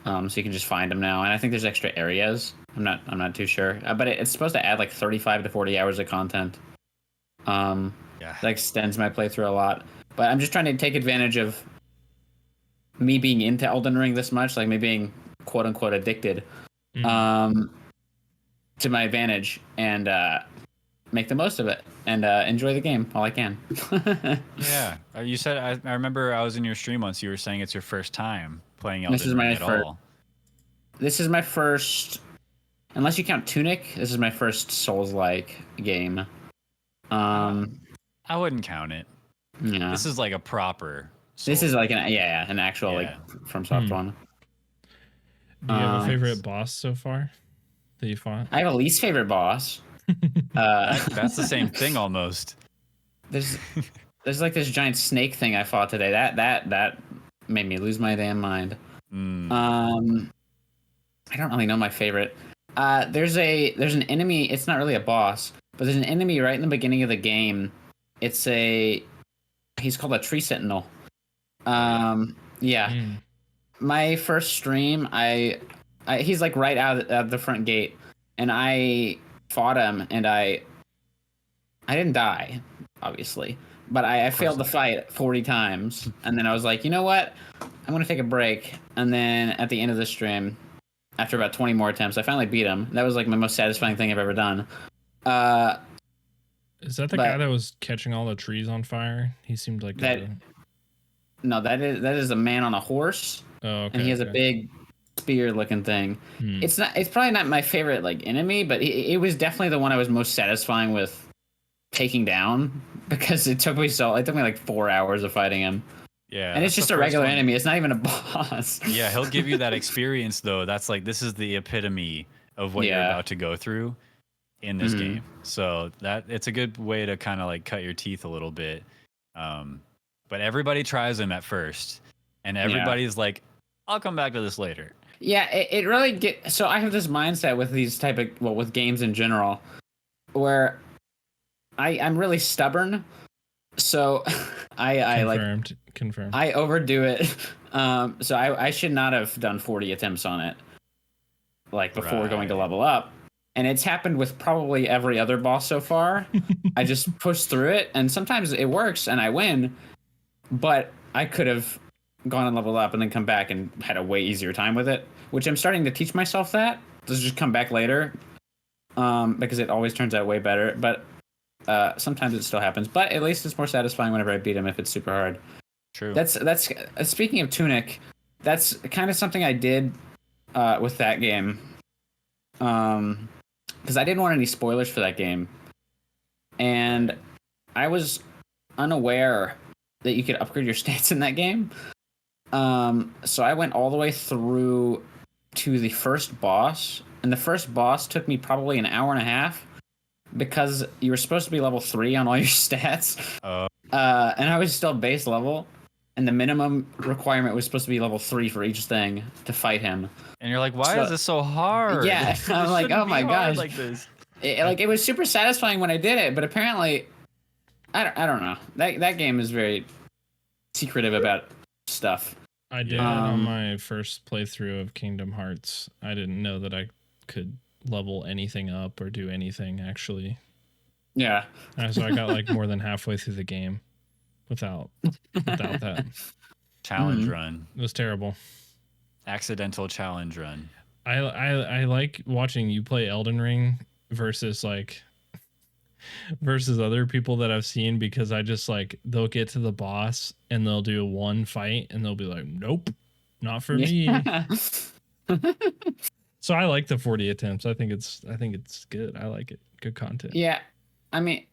So you can just find them now, and I think there's extra areas. I'm not too sure, but it's supposed to add like 35 to 40 hours of content. Yeah. That extends my playthrough a lot. But I'm just trying to take advantage of me being into Elden Ring this much, like me being quote unquote addicted, to my advantage, and make the most of it and enjoy the game while I can. Yeah. You said, I remember I was in your stream once, you were saying it's your first time playing This Elden is Ring my at first. all. This is my first, unless you count Tunic. This is my first Souls-like game. I wouldn't count it. Yeah. This is like a proper This is Souls. like an actual like FromSoft one. Do you have a favorite boss so far that you fought? I have a least favorite boss. That's the same thing almost. There's like this giant snake thing I fought today. That made me lose my damn mind. I don't really know my favorite. There's an enemy. It's not really a boss, but there's an enemy right in the beginning of the game. He's called a tree sentinel. Yeah. My first stream, he's like right out of the front gate, and I fought him, and I didn't die, obviously, but I failed the fight 40 times, and then I was like, you know what? I'm gonna take a break, and then at the end of the stream, after about 20 more attempts, I finally beat him. That was like my most satisfying thing I've ever done. Is that the guy that was catching all the trees on fire? He seemed like that. No, that is a man on a horse. Oh, okay. And he has a big spear-looking thing. It's probably not my favorite like enemy, but it was definitely the one I was most satisfying with taking down, because it took me like 4 hours of fighting him. Yeah. And it's just a regular enemy. It's not even a boss. Yeah, he'll give you that experience though. That's like, this is the epitome of what you're about to go through in this game. So that it's a good way to kind of like cut your teeth a little bit. But everybody tries him at first, and everybody's like, I'll come back to this later. Yeah, it really so I have this mindset with these with games in general, where I'm really stubborn. So confirmed. I overdo it. So I should not have done 40 attempts on it, like before going to level up. And it's happened with probably every other boss so far. I just push through it, and sometimes it works and I win, but I could have gone and leveled up and then come back and had a way easier time with it, which I'm starting to teach myself that. Just come back later, because it always turns out way better. But sometimes it still happens. But at least it's more satisfying whenever I beat him if it's super hard. True. That's speaking of Tunic, that's kind of something I did with that game. Because I didn't want any spoilers for that game, and I was unaware that you could upgrade your stats in that game. So I went all the way through to the first boss, and the first boss took me probably an hour and a half, because you were supposed to be level 3 on all your stats, and I was still base level, and the minimum requirement was supposed to be level 3 for each thing to fight him. And you're like, why is this so hard? Yeah, I'm like, oh my gosh. Like this. It was super satisfying when I did it, but apparently, I don't know. That game is very secretive about stuff. I did on my first playthrough of Kingdom Hearts. I didn't know that I could level anything up or do anything, actually. Yeah. So I got like more than halfway through the game without that. Challenge run. It was terrible. Accidental challenge run. I like watching you play Elden Ring versus other people that I've seen, because I just like, they'll get to the boss and they'll do one fight and they'll be like, nope, not for me. So I like the 40 attempts. I think it's good. I like it. Good content. Yeah. I mean,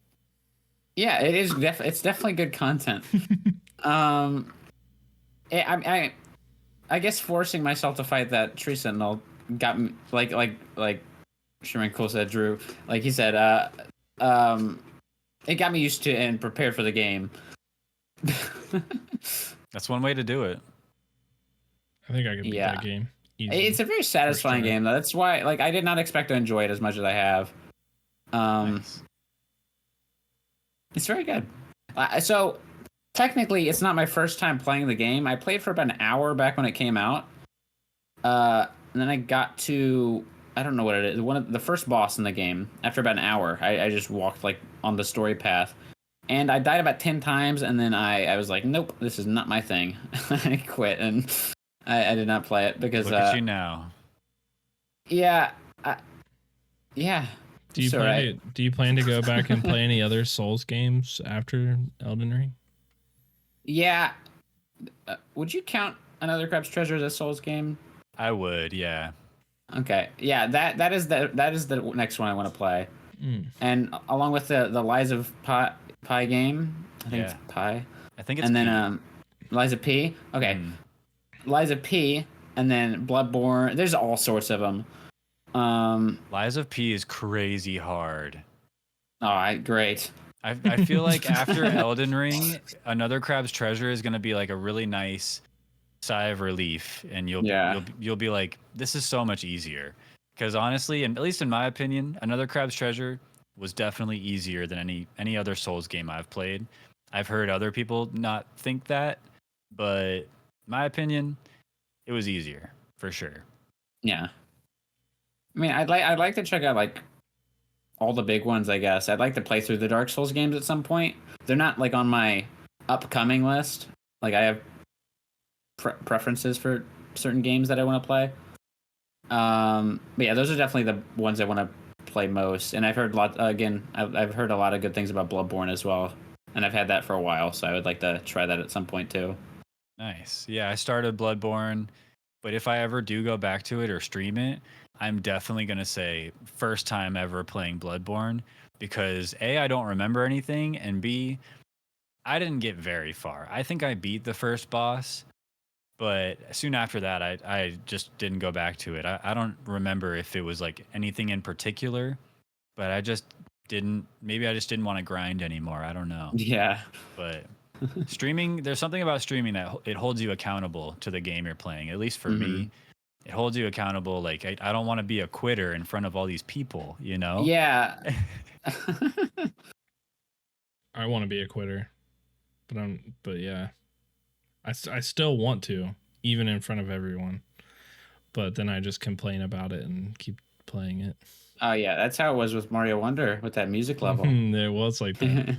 yeah, it is it's definitely good content. I guess forcing myself to fight that tree sentinel got me like Sherman Cole said, Drew, like he said, it got me used to and prepared for the game. That's one way to do it. I think I could beat that game. Easy. It's a very satisfying game, though. That's why, like, I did not expect to enjoy it as much as I have. Nice. It's very good. So, technically, it's not my first time playing the game. I played for about an hour back when it came out. And then I got to, I don't know what it is, one of the first boss in the game. After about an hour, I just walked, like, on the story path. And I died about 10 times, and then I was like, nope, this is not my thing. I quit, and I did not play it because... Look at you now. Yeah. Yeah. Do you plan to go back and play any other Souls games after Elden Ring? Yeah. Would you count Another Crab's Treasure as a Souls game? I would, yeah. Okay. Yeah, that is the next one I want to play. And along with the Lies of Pi game, I think it's Pi. I think it's and then Lies of P. Okay. Lies of P, and then Bloodborne. There's all sorts of them. Lies of P is crazy hard. Great. I feel like after Elden Ring, Another Crab's Treasure is gonna be like a really nice sigh of relief, and you'll be like, this is so much easier. Because honestly, and at least in my opinion, Another Crab's Treasure was definitely easier than any other Souls game I've played. I've heard other people not think that, but my opinion, it was easier for sure. Yeah. I mean, I'd like to check out like all the big ones, I guess. I'd like to play through the Dark Souls games at some point. They're not like on my upcoming list. Like I have preferences for certain games that I want to play. But yeah, those are definitely the ones I want to play most. And I've heard I've heard a lot of good things about Bloodborne as well. And I've had that for a while, so I would like to try that at some point too. Nice. Yeah, I started Bloodborne, but if I ever do go back to it or stream it, I'm definitely going to say first time ever playing Bloodborne, because A, I don't remember anything, and B, I didn't get very far. I think I beat the first boss, but soon after that, I just didn't go back to it. I don't remember if it was like anything in particular, but I just didn't want to grind anymore. I don't know. Yeah. But streaming, there's something about streaming that it holds you accountable to the game you're playing. At least for me, it holds you accountable. Like I don't want to be a quitter in front of all these people, you know? Yeah. I want to be a quitter, but yeah, I still want to, even in front of everyone, but then I just complain about it and keep playing it. Oh yeah, that's how it was with Mario Wonder with that music level. It was like that.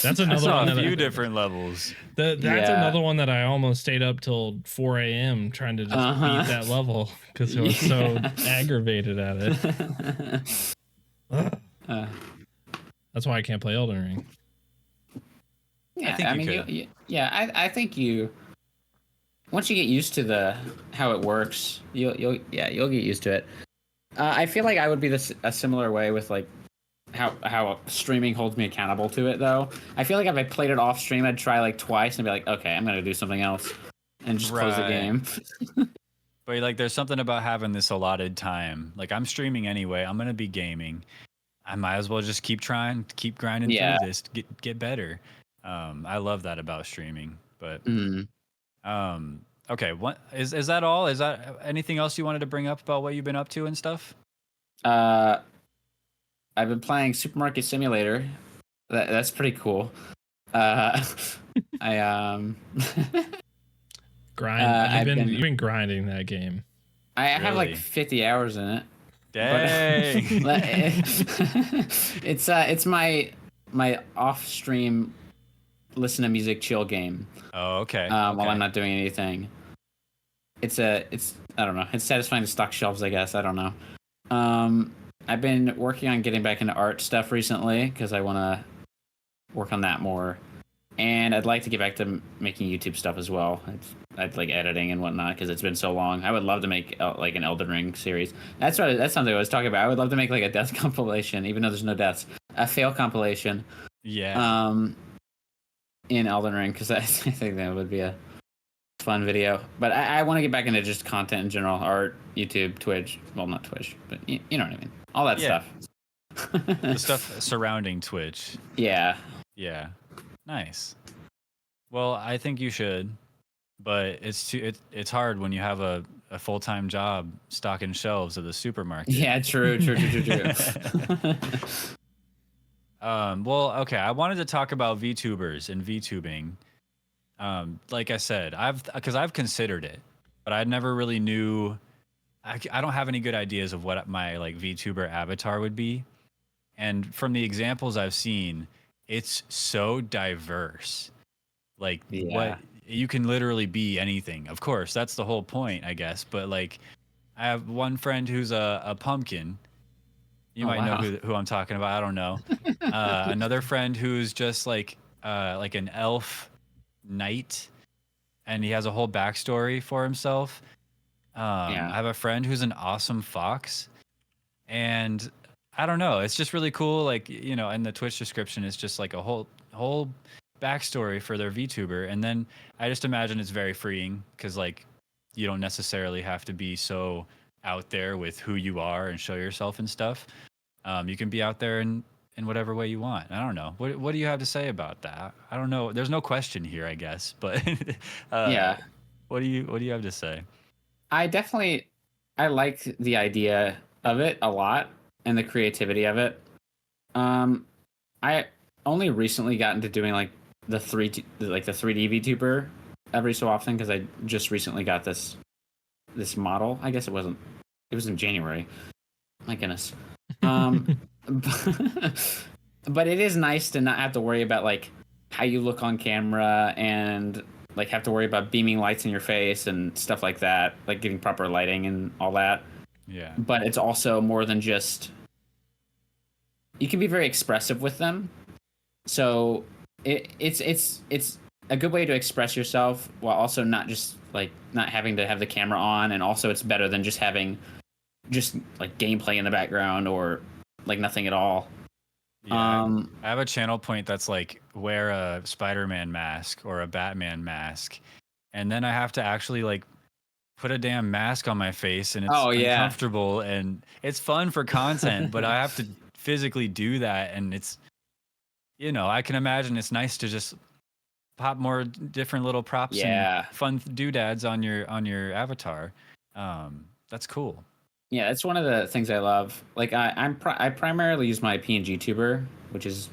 That's another I saw one. A few different levels. That's another one that I almost stayed up till 4 a.m. trying to just beat that level because I was so aggravated at it. That's why I can't play Elden Ring. Yeah, I think you. Once you get used to how it works, you'll get used to it. I feel like I would be a similar way with like how streaming holds me accountable to it, though. I feel like if I played it off stream, I'd try like twice and be like, okay, I'm gonna do something else, and just close the game. But like, there's something about having this allotted time. Like, I'm streaming anyway. I'm gonna be gaming. I might as well just keep trying, keep grinding through this, get better. I love that about streaming. But okay, what is that all? Is that anything else you wanted to bring up about what you've been up to and stuff? I've been playing Supermarket Simulator. That's pretty cool. You've been grinding that game. I have like 50 hours in it. Dang. But, it's my off stream listen to music chill game. Oh, okay. While I'm not doing anything. It's I don't know. It's satisfying to stock shelves, I guess. I don't know. I've been working on getting back into art stuff recently because I want to work on that more, and I'd like to get back to making YouTube stuff as well. I'd like editing and whatnot because it's been so long. I would love to make like an Elden Ring series. That's something I was talking about. I would love to make like a death compilation, even though there's no deaths. A fail compilation. Yeah. In Elden Ring, because I think that would be a fun video. But I want to get back into just content in general, art, YouTube, Twitch. Well, not Twitch, but you know what I mean. All that stuff. The stuff surrounding Twitch. Yeah. Yeah. Nice. Well, I think you should, but it's hard when you have a full-time job stocking shelves at the supermarket. Yeah, true. Well, okay. I wanted to talk about VTubers and VTubing. Like I said, I've considered it, but I never really knew. I don't have any good ideas of what my like VTuber avatar would be, and from the examples I've seen, it's so diverse. Like what you can literally be anything. Of course, that's the whole point, I guess. But like, I have one friend who's a pumpkin. You might know who I'm talking about. I don't know. Another friend who's just like an elf knight, and he has a whole backstory for himself. I have a friend who's an awesome fox, and I don't know. It's just really cool. Like, you know, in the Twitch description, it's just like a whole backstory for their VTuber, and then I just imagine it's very freeing because like you don't necessarily have to be so out there with who you are and show yourself and stuff. You can be out there in whatever way you want. I don't know. What do you have to say about that? I don't know. There's no question here, I guess. But what do you have to say? I like the idea of it a lot and the creativity of it. I only recently got into doing like the 3D VTuber every so often because I just recently got this model. I guess it was in January. My goodness. But it is nice to not have to worry about like how you look on camera and like have to worry about beaming lights in your face and stuff like that, like getting proper lighting and all that. Yeah. But it's also more than just, you can be very expressive with them. So it's a good way to express yourself while also not just like not having to have the camera on, and also it's better than just having just like gameplay in the background or like nothing at all. Yeah, I have a channel point that's like wear a Spider-Man mask or a Batman mask, and then I have to actually like put a damn mask on my face, and it's uncomfortable, and it's fun for content, but I have to physically do that, and it's, you know, I can imagine it's nice to just pop more different little props and fun doodads on your avatar. That's cool. Yeah, it's one of the things I love. Like I primarily use my PNG tuber, which is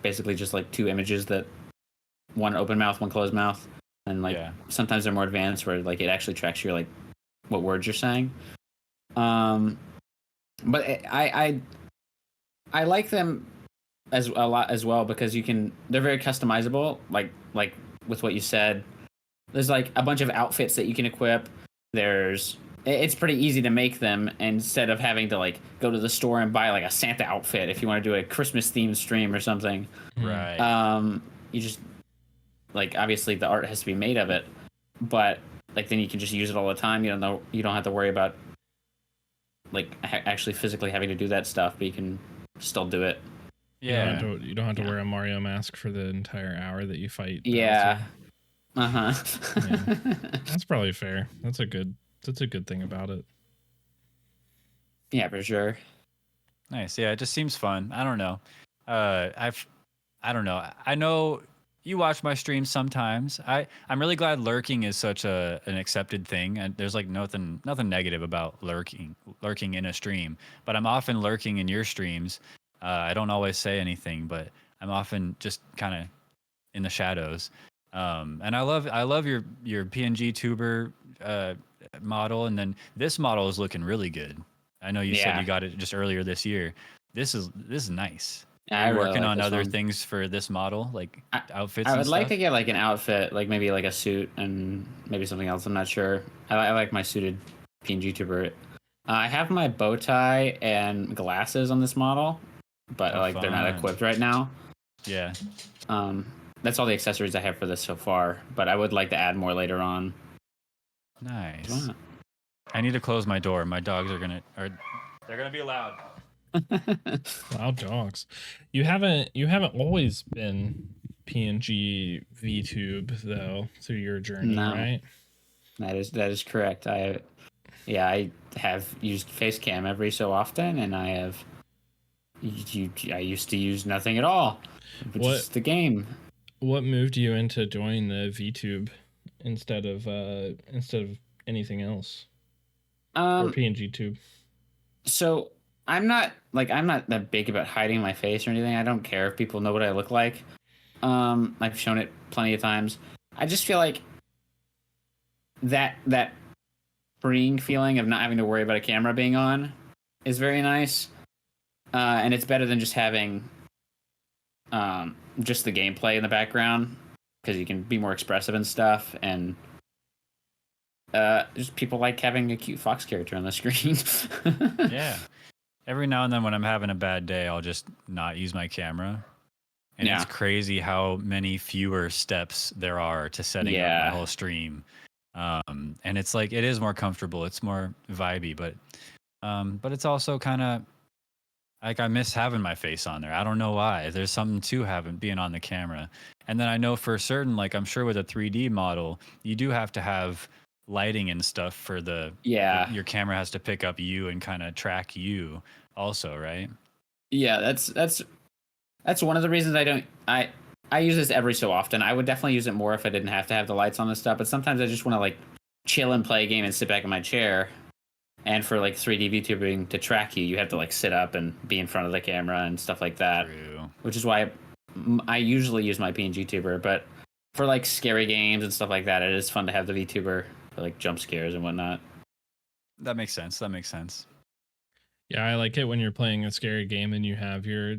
basically just like two images that one open mouth, one closed mouth, and like sometimes they're more advanced where like it actually tracks your like what words you're saying. But I like them as a lot as well because they're very customizable. Like with what you said, there's like a bunch of outfits that you can equip. It's pretty easy to make them instead of having to like go to the store and buy like a Santa outfit if you want to do a Christmas themed stream or something. Right. You just like, obviously the art has to be made of it, but like then you can just use it all the time. You don't have to worry about like actually physically having to do that stuff, but you can still do it. Yeah. You don't have to wear a Mario mask for the entire hour that you fight. Yeah. Yeah. That's probably fair. That's a good thing about it. Yeah, for sure. Nice. Yeah, it just seems fun. I don't know. I don't know. I know you watch my streams sometimes. I'm really glad lurking is such an accepted thing, and there's like nothing negative about lurking in a stream. But I'm often lurking in your streams. I don't always say anything, but I'm often just kind of in the shadows. And I love your PNG tuber model, and then this model is looking really good. I know you said you got it just earlier this year. This is nice. Are you working on other things for this model, like outfits? I would like to get like an outfit, like maybe like a suit and maybe something else. I'm not sure. I like my suited PNG tuber. I have my bow tie and glasses on this model, but they're not equipped right now. Yeah. That's all the accessories I have for this so far, but I would like to add more later on. Nice. I need to close my door. My dogs they're gonna be loud. Loud dogs. You haven't always been PNG VTube though through your journey, right? That is correct. I have used Facecam every so often, and I used to use nothing at all, which is the game. What moved you into joining the VTube instead of anything else? Or PNG tube? So I'm not that big about hiding my face or anything. I don't care if people know what I look like. I've shown it plenty of times. I just feel like that freeing feeling of not having to worry about a camera being on is very nice. And it's better than just having just the gameplay in the background, because you can be more expressive and stuff, and just people like having a cute fox character on the screen. Yeah. Every now and then when I'm having a bad day, I'll just not use my camera. And it's crazy how many fewer steps there are to setting up my whole stream. And it's like, it is more comfortable. It's more vibey, but it's also kind of like, I miss having my face on there. I don't know why. There's something to being on the camera. And then I know for certain, like, I'm sure with a 3D model, you do have to have lighting and stuff for your camera has to pick up you and kind of track you also, right? Yeah, that's one of the reasons I use this every so often. I would definitely use it more if I didn't have to have the lights on and stuff, but sometimes I just want to like chill and play a game and sit back in my chair. And for like 3D VTubing to track you, you have to like sit up and be in front of the camera and stuff like that. True. Which is why I usually use my PNG tuber, but for like scary games and stuff like that, it is fun to have the VTuber for like jump scares and whatnot. That makes sense. Yeah, I like it when you're playing a scary game and you have your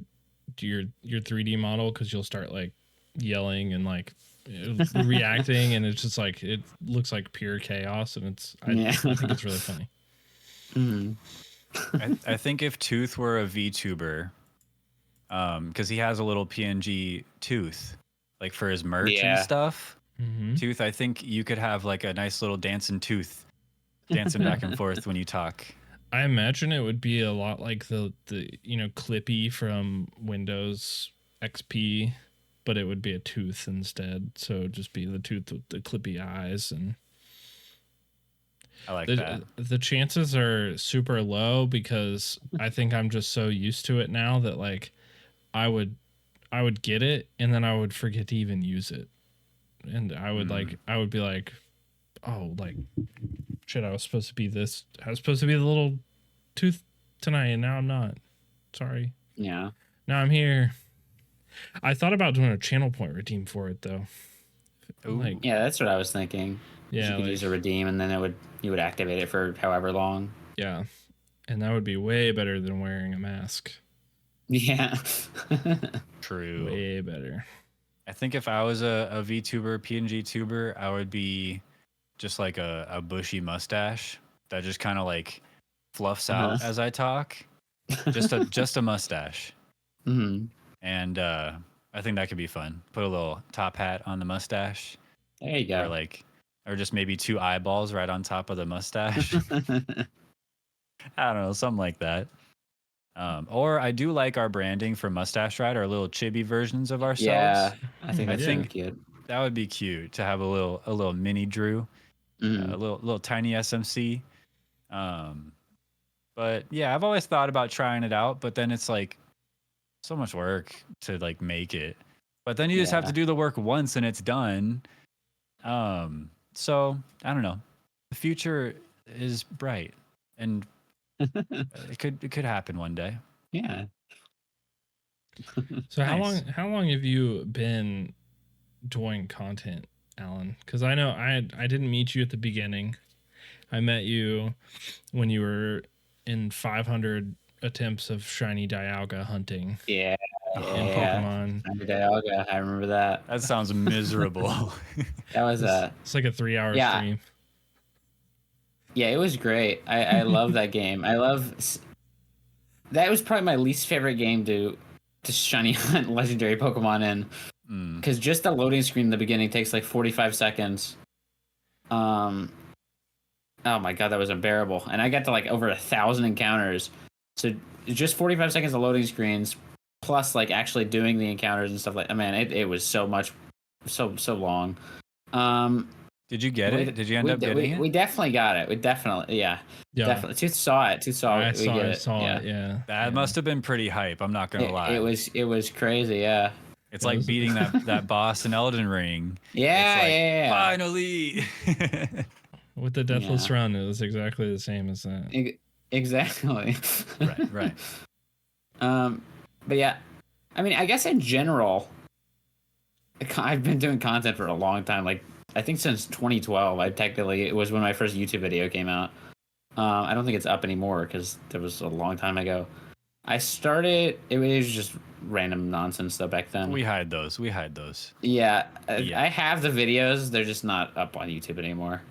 3D model, because you'll start like yelling and like reacting, and it's just like, it looks like pure chaos, and I think it's really funny. I think if Tooth were a VTuber, because he has a little PNG tooth, like for his merch and stuff. Mm-hmm. Tooth, I think you could have like a nice little dancing tooth, dancing back and forth when you talk. I imagine it would be a lot like the Clippy from Windows XP, but it would be a tooth instead. So it'd just be the tooth with the clippy eyes, and I like that. The chances are super low, because I think I'm just so used to it now that like I would get it and then I would forget to even use it. And I would I would be like, oh, like, shit, I was supposed to be the little tooth tonight, and now I'm not. Sorry. Yeah. Now I'm here. I thought about doing a channel point redeem for it though. Like, yeah, that's what I was thinking. Yeah, you could use a redeem, and then you would activate it for however long. Yeah, and that would be way better than wearing a mask. Yeah. True. Way better. I think if I was a VTuber, PNG tuber, I would be just like a bushy mustache that just kind of like fluffs out as I talk. Just a mustache. Mm-hmm. And I think that could be fun. Put a little top hat on the mustache. There you go. Or just maybe 2 eyeballs right on top of the mustache. I don't know, something like that. Or I do like our branding for Mustache Ride, our little chibi versions of ourselves. Yeah, I think that's really cute. That would be cute to have a little mini Drew, a little tiny SMC. But yeah, I've always thought about trying it out, but then it's like so much work to like make it. But then you just have to do the work once and it's done. So I don't know. The future is bright, and it could happen one day. Yeah. So how long have you been doing content, Alan? Because I know I didn't meet you at the beginning. I met you when you were in 500 attempts of shiny Dialga hunting. Yeah. In Pokemon. Shiny Dialga, I remember that. That sounds miserable. That was it's like a 3-hour stream. Yeah, it was great. I love that game. That was probably my least favorite game to shiny hunt legendary Pokemon in, because just the loading screen in the beginning takes like 45 seconds. Oh my god, that was unbearable. And I got to like over 1,000 encounters. So just 45 seconds of loading screens, plus like actually doing the encounters and stuff like. Man, it was so long. Did you get it? Did you end up getting it? We definitely got it. We definitely, yeah. Definitely. Tooth saw it. I get it. saw Yeah. it. Yeah. That must have been pretty hype. I'm not gonna lie. It was crazy. Yeah. It's like beating that boss in Elden Ring. Yeah. It's like, finally. With the Deathless Run, it was exactly the same as that. Exactly. Right. But yeah, I mean, I guess in general, I've been doing content for a long time. Like, I think since 2012, it was when my first YouTube video came out. I don't think it's up anymore because that was a long time ago. I started, it was just random nonsense though back then. We hide those. Yeah, I have the videos. They're just not up on YouTube anymore.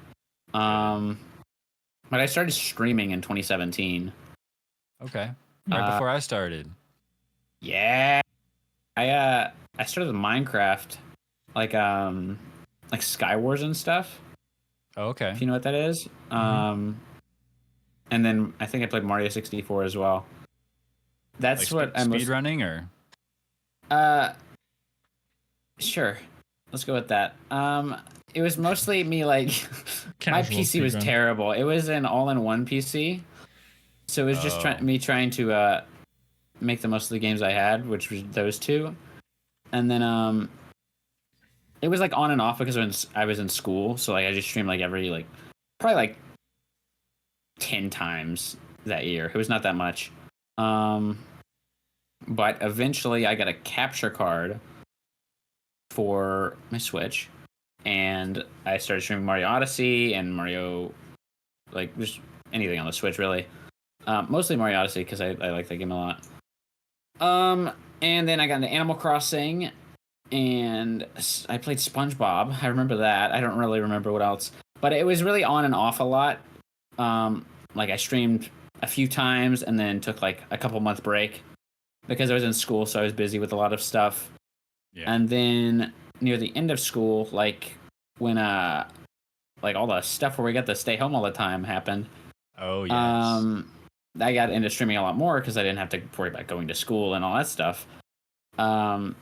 But I started streaming in 2017. Okay. Right before I started. Yeah. I started with Minecraft, like Sky Wars and stuff. Oh, okay. If you know what that is. And then I think I played Mario 64 as well. That's like what I'm speed running or sure. Let's go with that. It was mostly me like my PC was terrible. It was an all-in-one PC. So it was just trying to make the most of the games I had, which was those two. And then it was like on and off because I was in school, so like I just streamed like every probably like 10 times that year. It was not that much. But eventually I got a capture card for my Switch, and I started streaming Mario Odyssey and Mario, like just anything on the Switch really. Mostly Mario Odyssey because I like that game a lot. And then I got into Animal Crossing, and I played SpongeBob. I remember that. I don't really remember what else, but it was really on and off a lot. Like I streamed a few times and then took like a couple month break because I was in school, so I was busy with a lot of stuff. Yeah. And then near the end of school, like when like all the stuff where we got to stay home all the time happened. Oh yes. I got into streaming a lot more because I didn't have to worry about going to school and all that stuff. And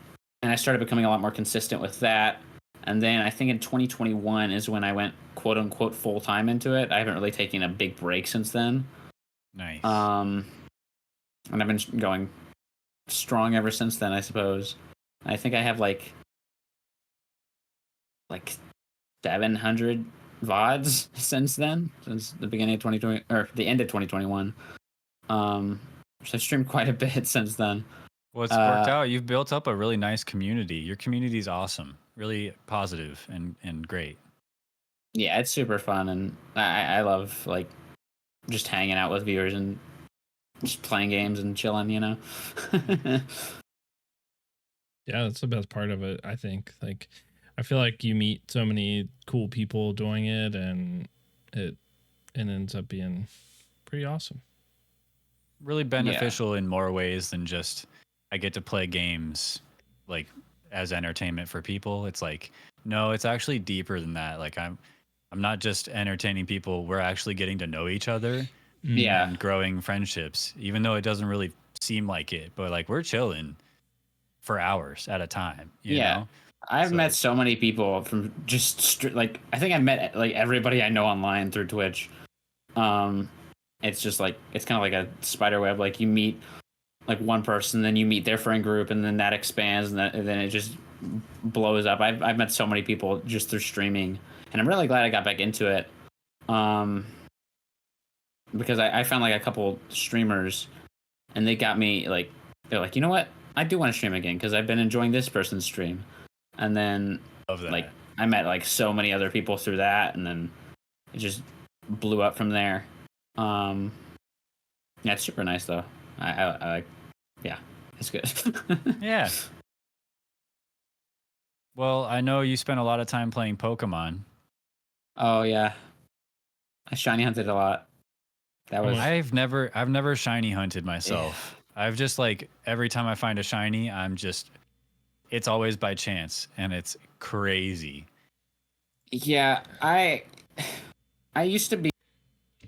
I started becoming a lot more consistent with that. And then I think in 2021 is when I went quote unquote full time into it. I haven't really taken a big break since then. Nice. And I've been going strong ever since then, I suppose. I think I have like 700 VODs since then, since the beginning of 2020 or the end of 2021. So I've streamed quite a bit since then. Well, it's worked out. You've built up a really nice community. Your community is awesome, really positive and great. Yeah, it's super fun, and I love like just hanging out with viewers and just playing games and chilling, you know. Yeah, that's the best part of it, I think. Like, I feel like you meet so many cool people doing it, and it ends up being pretty awesome. Really beneficial in more ways than just I get to play games like as entertainment for people. It's like, no, it's actually deeper than that. Like I'm not just entertaining people. We're actually getting to know each other. Yeah. And growing friendships, even though it doesn't really seem like it, but like we're chilling for hours at a time. You know? I've met so many people from just like, I think I met like everybody I know online through Twitch. It's just like, it's kind of like a spider web. Like you meet like one person, then you meet their friend group, and then that expands, and then it just blows up. I've met so many people just through streaming, and I'm really glad I got back into it. Because I found like a couple streamers, and they got me like, they're like, you know what? I do want to stream again because I've been enjoying this person's stream. And then like I met like so many other people through that, and then it just blew up from there. Yeah, it's super nice though. I yeah, it's good. Yeah. Well, I know you spent a lot of time playing Pokemon. Oh yeah, I shiny hunted a lot. That was. I've never shiny hunted myself. Yeah. I've just like every time I find a shiny, it's always by chance, and it's crazy. Yeah, I used to be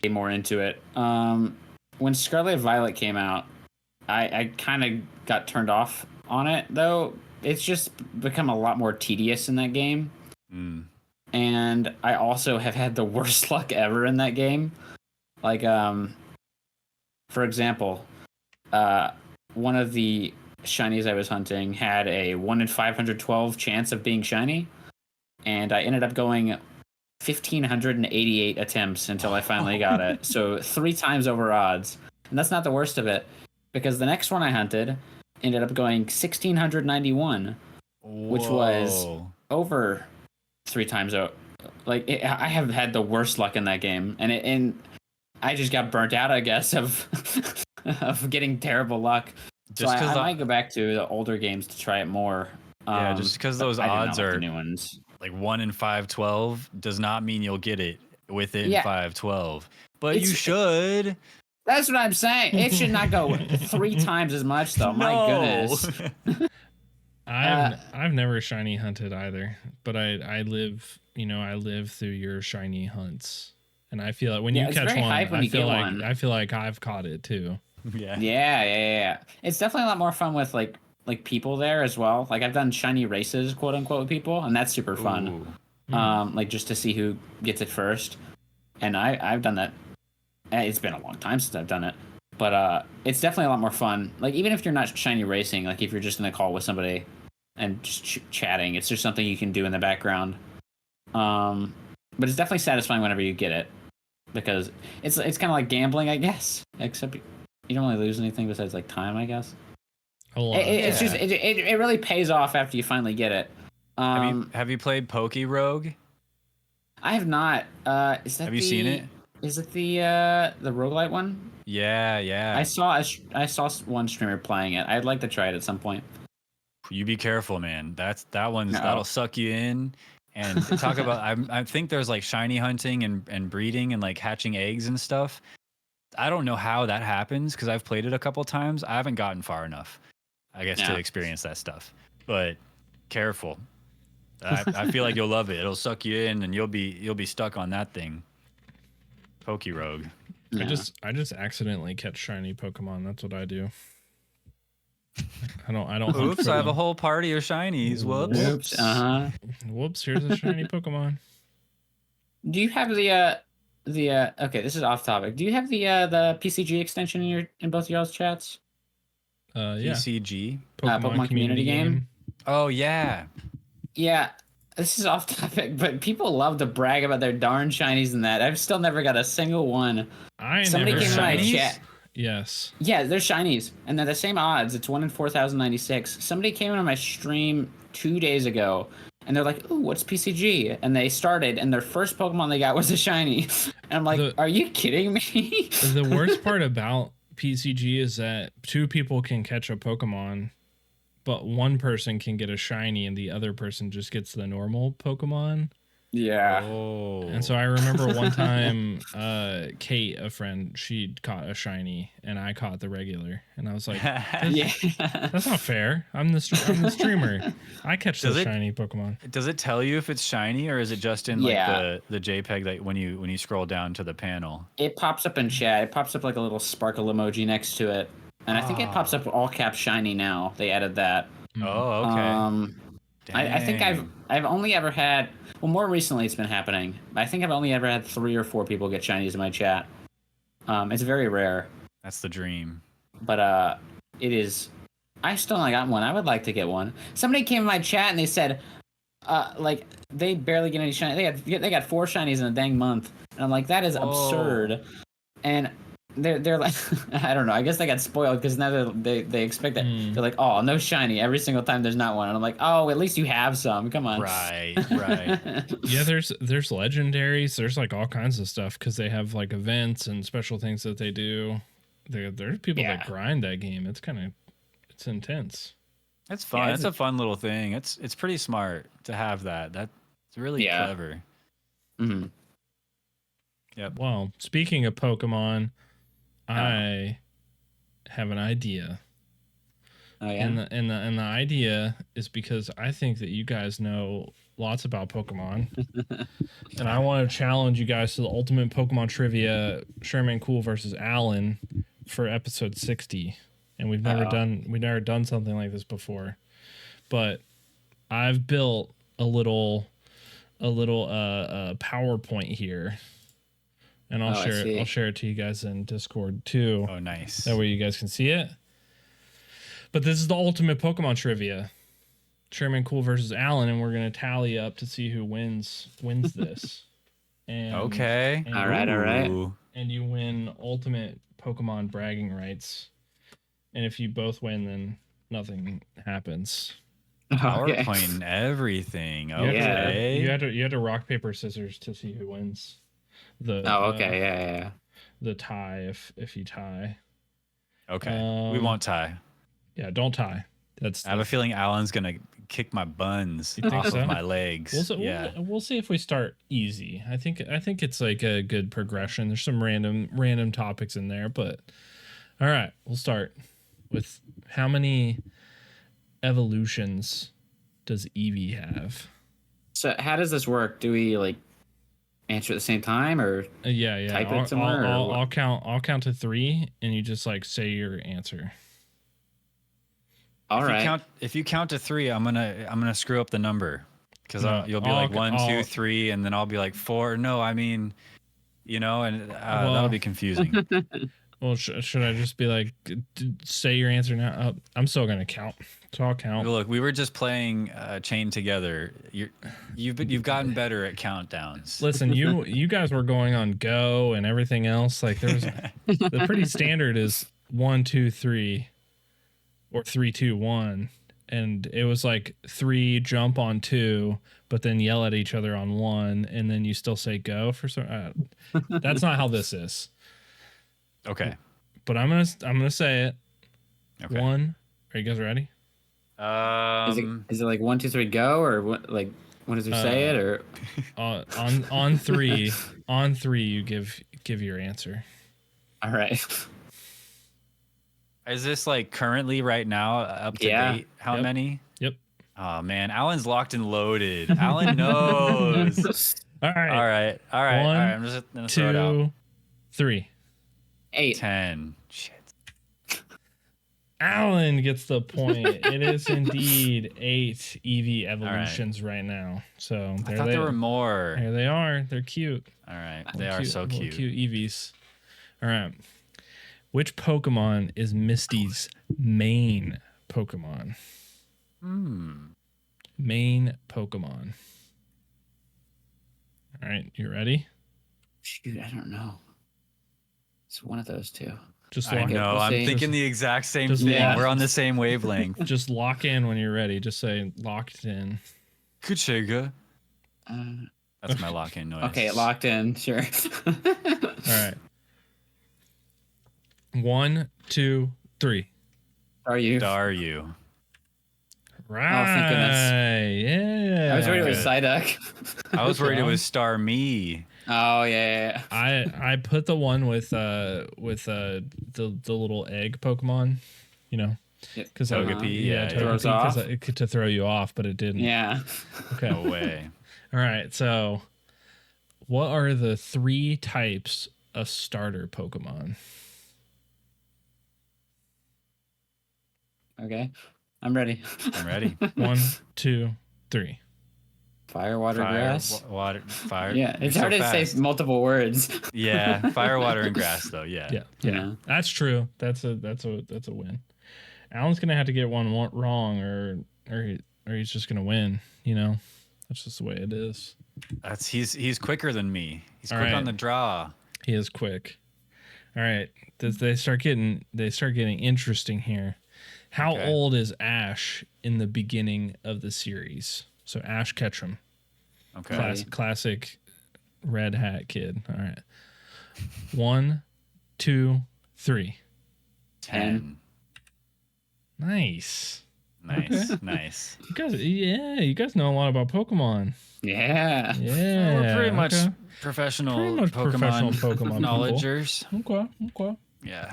more into it. When Scarlet Violet came out, I kind of got turned off on it, though. It's just become a lot more tedious in that game. and I also have had the worst luck ever in that game. Like, for example, one of the shinies I was hunting had a 1 in 512 chance of being shiny, and I ended up going 1,588 attempts until I finally got it. So 3 times over odds. And that's not the worst of it, because the next one I hunted ended up going 1,691, which was over 3 times out. Like, I have had the worst luck in that game, and I just got burnt out, I guess, of of getting terrible luck. Just so I might go back to the older games to try it more. Yeah, just because those odds are new ones. Like 1 in 512 does not mean you'll get it within 512. But you should. That's what I'm saying. It should not go 3 times as much, though. My goodness. I've never shiny hunted either, but I live through your shiny hunts, and I feel like when you catch one, I feel like I've caught it too. Yeah. It's definitely a lot more fun with like people there as well. Like, I've done shiny races, quote unquote, with people, and that's super fun. Like, just to see who gets it first. And I've done that. It's been a long time since I've done it, but it's definitely a lot more fun. Like, even if you're not shiny racing, like if you're just in a call with somebody and just chatting, it's just something you can do in the background. But it's definitely satisfying whenever you get it, because it's kind of like gambling, I guess, except you don't really lose anything besides like time, I guess. It's just it really pays off after you finally get it. Have you played Poke Rogue? I have not. Have you seen it? Is it the roguelite one? Yeah. I saw one streamer playing it. I'd like to try it at some point. You be careful, man. That'll suck you in. And talk about I think there's like shiny hunting and breeding and like hatching eggs and stuff. I don't know how that happens because I've played it a couple times. I haven't gotten far enough, I guess, to experience that stuff. But careful. I feel like you'll love it. It'll suck you in, and you'll be stuck on that thing. Poke Rogue. Yeah. I just accidentally catch shiny Pokemon. That's what I do. I don't. Oops! I have a whole party of shinies. Whoops. Oops. Whoops! Here's a shiny Pokemon. Do you have the okay? This is off topic. Do you have the PCG extension in both of y'all's chats? Yeah. PCG. Pokemon community game. Oh yeah. Yeah. This is off topic, but people love to brag about their darn shinies in that. I've still never got a single one. Somebody came in my chat. Yes. Yeah, they're shinies, and they're the same odds. It's 1 in 4,096. Somebody came in on my stream 2 days ago, and they're like, "Ooh, what's PCG?" And they started, and their first Pokemon they got was a shiny. And I'm like, "Are you kidding me?" The worst part about PCG is that 2 people can catch a Pokemon, but 1 person can get a shiny, and the other person just gets the normal Pokemon. Yeah. Oh. And so I remember one time, Kate, a friend, she caught a shiny, and I caught the regular, and I was like, "That's not fair. I'm the streamer. I catch the shiny Pokemon." Does it tell you if it's shiny, or is it just in like the JPEG that when you scroll down to the panel? It pops up in chat. It pops up like a little sparkle emoji next to it, and I think it pops up all caps shiny now. They added that. Oh, okay. I think I've only ever had, well, more recently it's been happening. I think I've only ever had 3 or 4 people get shinies in my chat. It's very rare. That's the dream. But it is. I still not got one. I would like to get one. Somebody came in my chat and they said, like, they barely get any shinies. They got 4 shinies in a dang month, and I'm like, that is absurd. And they're like, I don't know. I guess they got spoiled because now they expect that. They're like, oh, no shiny every single time there's not one. And I'm like, oh, at least you have some. Come on. Right. Yeah, there's legendaries. There's like all kinds of stuff because they have like events and special things that they do. There's people that grind that game. It's intense. That's fun. It's a fun little thing. It's pretty smart to have that. That's really clever. Mm-hmm. Yep. Well, speaking of Pokemon, I have an idea. Oh yeah. And the idea is because I think that you guys know lots about Pokemon. And I want to challenge you guys to the ultimate Pokemon trivia, Sherman Cool versus Alynn, for episode 60. And we've never done something like this before. But I've built a little PowerPoint here, and I'll share it to you guys in Discord too. Oh, nice. That way you guys can see it. But this is the ultimate Pokemon trivia. Chairman Cool versus Alynn, and we're gonna tally up to see who wins this. And okay. All right. And you win ultimate Pokemon bragging rights. And if you both win, then nothing happens. PowerPoint and everything. Okay. You had to rock paper scissors to see who wins. The tie if you tie. Okay. We won't tie. Yeah, don't tie. I have a feeling Alan's gonna kick my buns off of my legs. We'll see if we start easy. I think it's like a good progression. There's some random topics in there, but all right, we'll start with how many evolutions does Eevee have? So how does this work? Do we like answer at the same time or type it somewhere? I'll count to 3 and you just like say your answer. All right. If you count to 3, I'm gonna screw up the number because you'll be like 1, 2, 3, and then I'll be like 4. No, I mean, and that'll be confusing. Well, should I just be like, say your answer now? I'm still gonna count, so I'll count. Look, we were just playing Chain Together. You've gotten better at countdowns. Listen, you guys were going on Go and everything else. Like the pretty standard is 1, 2, 3. Or 3, 2, 1, and it was like 3 jump on 2, but then yell at each other on 1, and then you still say go for some. That's not how this is. Okay, but I'm gonna say it. Okay. 1. Are you guys ready? Is it like 1, 2, 3 go, or what? Like 1, 2, 3 say it, or on 3 on 3 you give your answer. All right. Is this like currently right now up to date? How many? Yep. Oh man, Alan's locked and loaded. Alan knows. All right. 1, I'm just gonna throw it out. 2, 3. 8. 10. Shit. Alynn gets the point. It is indeed 8 Eevee evolutions right now. So I thought there were more. There they are. They're cute. All right, they are so cute. Cute Eevees. All right. Which Pokemon is Misty's main Pokemon? Main Pokemon. All right, you ready? Shoot, I don't know. It's one of those two. I know. I'm thinking the exact same thing. Yeah. We're on the same wavelength. Just lock in when you're ready. Just say locked in. Kuchiga. That's my lock in noise. Okay, locked in. Sure. All right. 1, 2, 3. Staryu. Right. Oh, thank goodness. Yeah. I was worried it was Psyduck. I was worried it was Starmie. Oh yeah. I put the one with the little egg Pokemon, because Togepi, to throw you off, but it didn't. Yeah. Okay. No way. All right. So, what are the 3 types of starter Pokemon? Okay, I'm ready. 1, 2, 3. Fire, water, grass. Fire. Yeah, it's hard to say multiple words. Yeah, fire, water, and grass though. Yeah. That's true. That's a win. Alan's gonna have to get one wrong, or he's just gonna win. That's just the way it is. He's quicker than me. He's quick on the draw. He is quick. All right, they start getting interesting here. How old is Ash in the beginning of the series? So Ash Ketchum. Okay. Classic red hat kid. All right. 1, 2, 3. 10. Nice. Nice. You guys know a lot about Pokemon. Yeah. Yeah. We're pretty much professional Pokemon knowledgers. Okay. Yeah.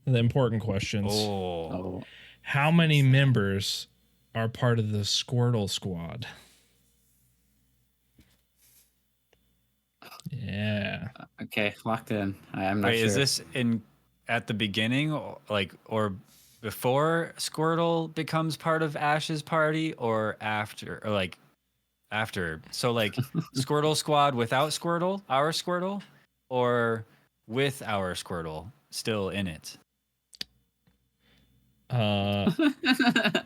The important questions. Oh. How many members are part of the Squirtle Squad? Yeah. Okay, locked in. I'm not sure. Is this at the beginning, or before Squirtle becomes part of Ash's party, or after, or after. So like Squirtle Squad without Squirtle, our Squirtle, or with our Squirtle still in it. Uh, I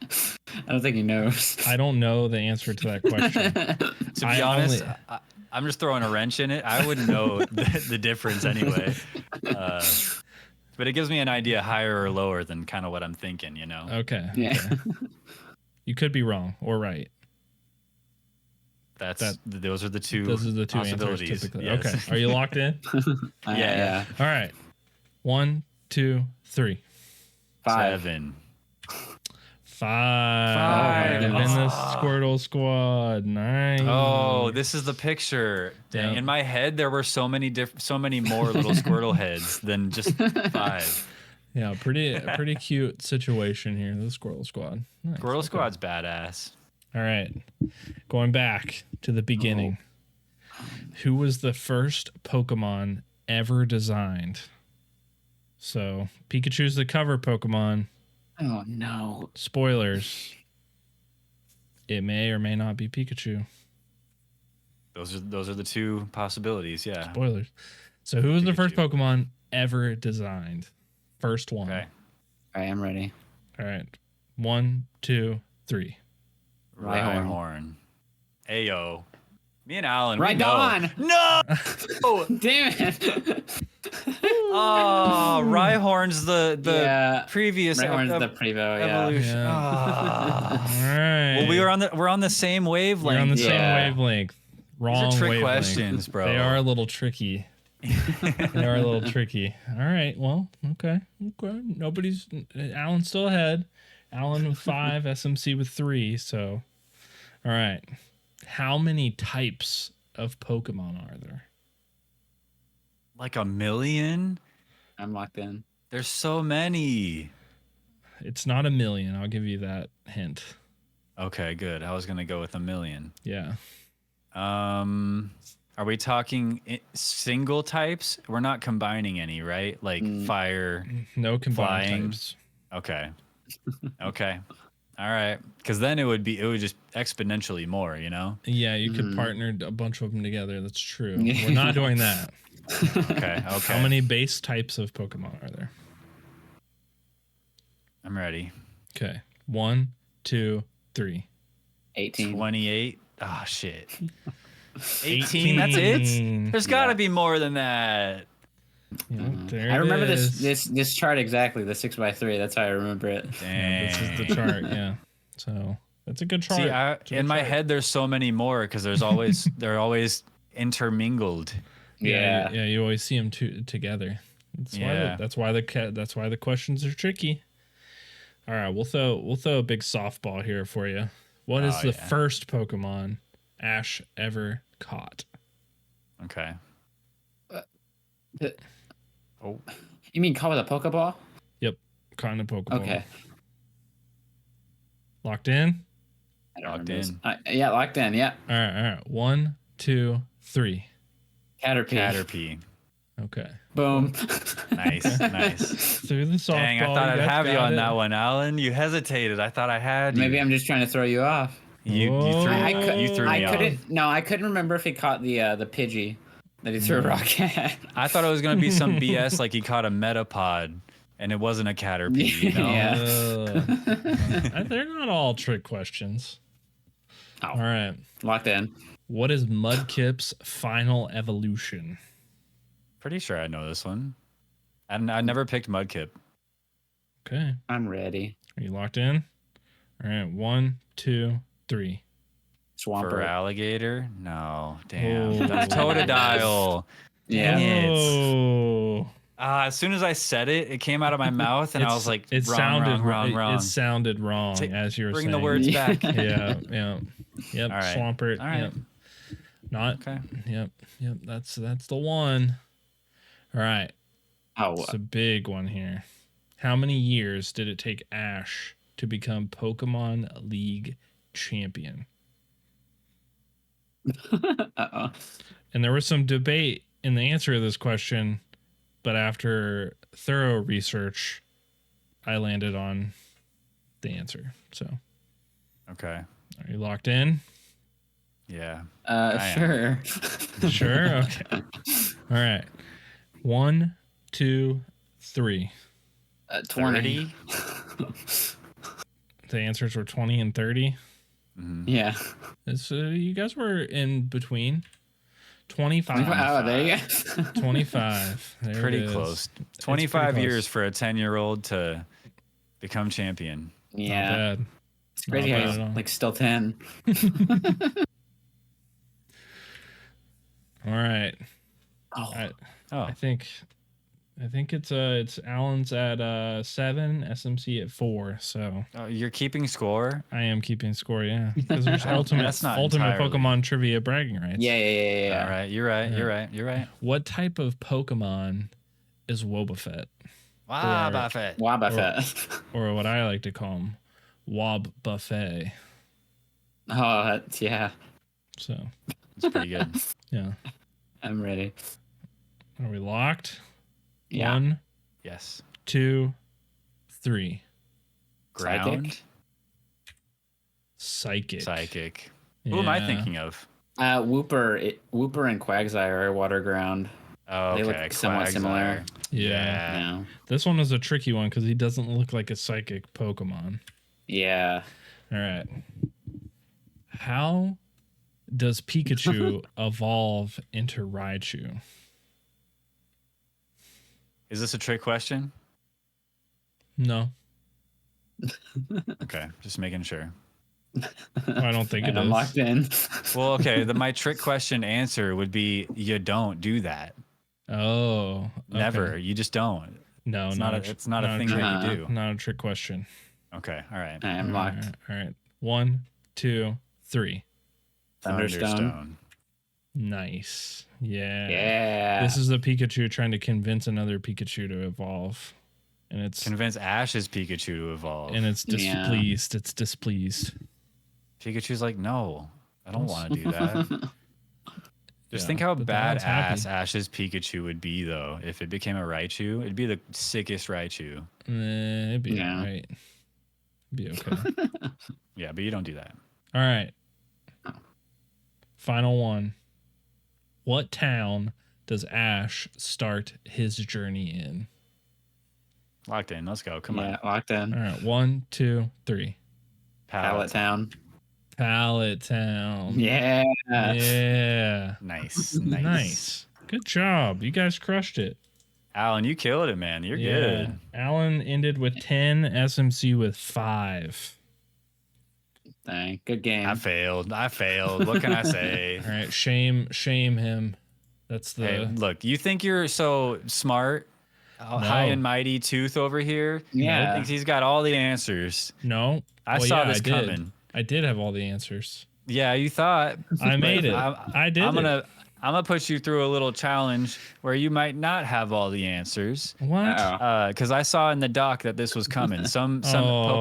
don't think he knows. I don't know the answer to that question. To be honest, I'm just throwing a wrench in it. I wouldn't know the difference anyway. But it gives me an idea higher or lower than kind of what I'm thinking, you know? Okay. Yeah. Okay. You could be wrong or right. Those are the two answers possibilities. typically. Yes. Okay. Are you locked in? Yeah. All right. 1, 2, 3. 5. 7. 5. In the Squirtle Squad. Nice. Oh, this is the picture. Dang. Yep. In my head, there were so many more little Squirtle heads than just 5. Yeah, pretty cute situation here. The Squirtle Squad. Nice. Squirtle Squad's badass. All right. Going back to the beginning. Who was the first Pokemon ever designed? So, Pikachu's the cover Pokemon. Oh no. Spoilers. It may or may not be Pikachu. Those are the two possibilities, yeah. Spoilers. So, who was the first Pokemon ever designed? First one. Okay. All right, I'm ready. All right. 1, 2, 3. Rhyhorn. Ayo. Me and Alynn. Right on. No. Damn it. Oh, Rhyhorn's the previous Rhyhorn's the Prevo, yeah. evolution. All right. Well, we're on the same wavelength. We're on the same wavelength. Wrong These are trick wavelength. questions, bro. They are a little tricky. They are a little tricky. All right. Well, okay. Alyn's still ahead. Alynn with 5, SMC with 3. So, all right. How many types of Pokemon are there? Like 1 million? I'm locked in. There's so many. It's not 1 million. I'll give you that hint. Okay, good. I was gonna go with 1 million. Yeah. Are we talking single types? We're not combining any, right? Like fire. No combined flying. types. Okay. Okay. All right. Because then it would just exponentially more, you know? Yeah, you could partner a bunch of them together. That's true. We're not doing that. Okay. How many base types of Pokemon are there? I'm ready. Okay. 1, 2, 3. 18. 28. Oh, shit. 18. That's it? There's got to be more than that. Yeah, there I remember it is. this chart exactly, the 6x3. That's how I remember it. Yeah, this is the chart, yeah. So that's a good chart. See, in my head, there's so many more because they're always intermingled. Yeah, you always see them together. That's why the questions are tricky. All right, we'll throw a big softball here for you. What is the first Pokemon Ash ever caught? Okay. You mean caught with a Pokeball? Yep, caught in a Pokeball. Okay. Locked in? I don't Locked remember. in. Yeah, locked in. Yeah. All right. 1, 2, 3. Caterpie. Okay. Boom. Nice. Through the softball. Dang, I thought I'd have you on that one, Alynn. You hesitated. I thought I had you. Maybe I'm just trying to throw you off. You threw me off. No, I couldn't remember if he caught the Pidgey that he threw a rock at. I thought it was gonna be some BS like he caught a Metapod and it wasn't a Caterpie. You know? Yeah. They're not all trick questions. Oh. All right. Locked in. What is Mudkip's final evolution? Pretty sure I know this one. I never picked Mudkip. Okay. I'm ready. Are you locked in? All right. 1, 2, 3. Swampert. For alligator? No. Damn. Oh. That's Totodile. Yeah. Dang it. Oh. As soon as I said it, it came out of my mouth, and I was like, it wrong. It sounded wrong as you were saying. Bring the words back. Yep. All right. Swampert. All right. Yep. Not. Okay. Yep. That's the one. All right. Oh. It's a big one here. How many years did it take Ash to become Pokemon League champion? Uh-oh. And there was some debate in the answer to this question, but after thorough research, I landed on the answer. So, Okay. are you locked in? Yeah. I am. Sure. Sure. Okay. All right. 1, 2, 3. 20. 30? The answers were 20 and 30. Yeah. You guys were in between. 25. Oh, there you go. 25. There Pretty it is. close. It's 25 pretty years close. for a 10-year-old to become champion. Yeah. Not bad. It's crazy Not how bad he's at all. like still 10. All right. Oh. I think it's Alan's at 7, SMC at 4. So Oh, you're keeping score? I am keeping score, yeah. Because there's ultimate That's not ultimate entirely. Pokemon trivia bragging rights. Yeah. All right, you're right. You're right. You're right. What type of Pokemon is Wobbuffet? Wow, Or- Buffett. Wobbuffet. Or what I like to call him, Wob Buffet. Oh, that's, yeah. So It's pretty good. yeah. I'm ready. Are we locked? Yeah. 1, Yes. 2, 3. Ground. Psychic. Who am I Yeah. thinking of? Wooper and Quagsire are water ground. Oh, okay. They look somewhat similar. Yeah. Yeah. This one is a tricky one because he doesn't look like a psychic Pokemon. Yeah. All right. How does Pikachu evolve into Raichu? Is this a trick question? No, Okay, just making sure. I don't think it And I'm is. locked in. Well, okay, my trick question answer would be you don't do that. Oh, okay. Never. You just don't. No, It's not not a, a thing trick. that you do. Not a trick question. Okay, all right. I'm locked. All right. 1, 2, 3. Thunderstone. Nice. Yeah. Yeah. This is a Pikachu trying to convince another Pikachu to evolve, and it's Convince Ash's Pikachu to evolve. and it's Yeah. displeased. It's displeased. Pikachu's like, no, I don't want to do that. Just Yeah, think how but the one's happy. badass Ash's Pikachu would be, though. If it became a Raichu, it'd be the sickest Raichu. It'd be Yeah. all right. Be okay. Yeah, but you don't do that. All right. Final one. What town does Ash start his journey in? Locked in. Let's go. Come Yeah, on. locked in. All right. 1, 2, 3. Pallet Town. Pallet Town. Yeah. Yeah. Nice. Nice. Good job. You guys crushed it. Alan, you killed it, man. You're good. Alan ended with 10, SMC with 5. Dang. Good game. I failed. What can I say? All right. Shame him. That's the. Hey, look, you think you're so smart, high and mighty Tooth over here? Yeah. Thinks he's got all the answers. No. I Well, saw yeah, this I did. coming. I did have all the answers. Yeah, you thought. I made it. I did. I'm gonna put you through a little challenge where you might not have all the answers. What? Uh-oh. Because I saw in the doc that this was coming. Some Oh,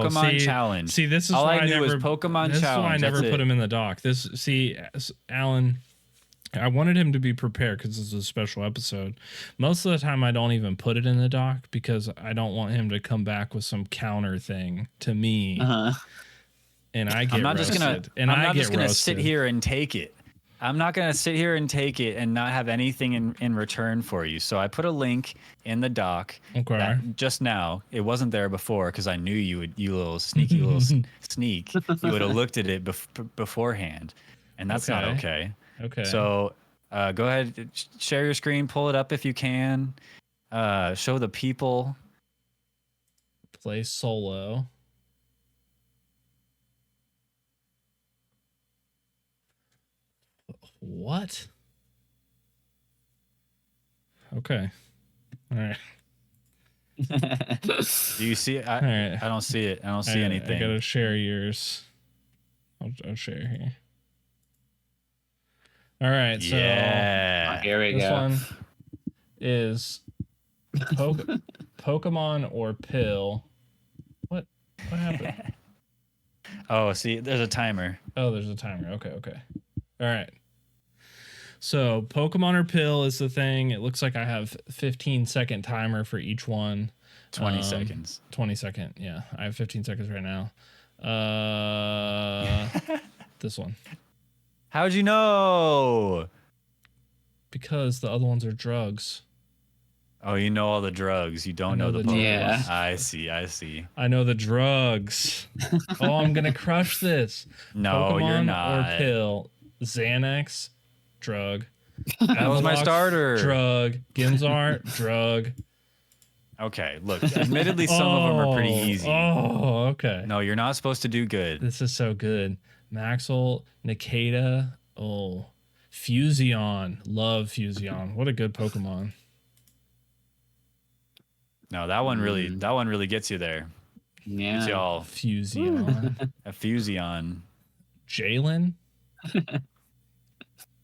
Pokemon see- challenge. See, this is all why I knew never, was Pokemon this challenge. is why I never That's put it. him in the doc. Alan, I wanted him to be prepared because this is a special episode. Most of the time, I don't even put it in the doc because I don't want him to come back with some counter thing to me, and I get I'm not roasted. I'm not just gonna sit here and take it. I'm not gonna sit here and take it and not have anything in return for you. So I put a link in the doc. Okay. That just now, it wasn't there before because I knew you little sneaky little sneak. You would have looked at it beforehand, and that's not okay. Okay. So go ahead, share your screen, pull it up if you can. Show the people. Play solo. What? Okay. All right. Do you see it? All right. I don't see it. I don't see anything. I gotta share yours. I'll share here. All right. So Yeah. Here we this go. one is Pokemon or pill. What happened? Oh, see, there's a timer. Oh, there's a timer. Okay. All right. So Pokemon or pill is the thing. It looks like I have 15-second timer for each one. 20 seconds. 20 second. Yeah. I have 15 seconds right now. This one. How'd you know? Because the other ones are drugs. Oh, you know all the drugs. You don't know the Pokemon. Yeah. I see. I know the drugs. Oh, I'm gonna crush this. No, Pokemon you're not. or pill. Xanax, drug. That was my Avalox, starter. Drug. Gimzart, drug. Okay, look. Admittedly, some of them are pretty easy. Oh, okay. No, you're not supposed to do good. This is so good. Maxwell, Nikita. Oh, Fusion. Love Fusion. What a good Pokemon. No, that one really gets you there. Gets Yeah. y'all Fusion. a Fusion. Jalen?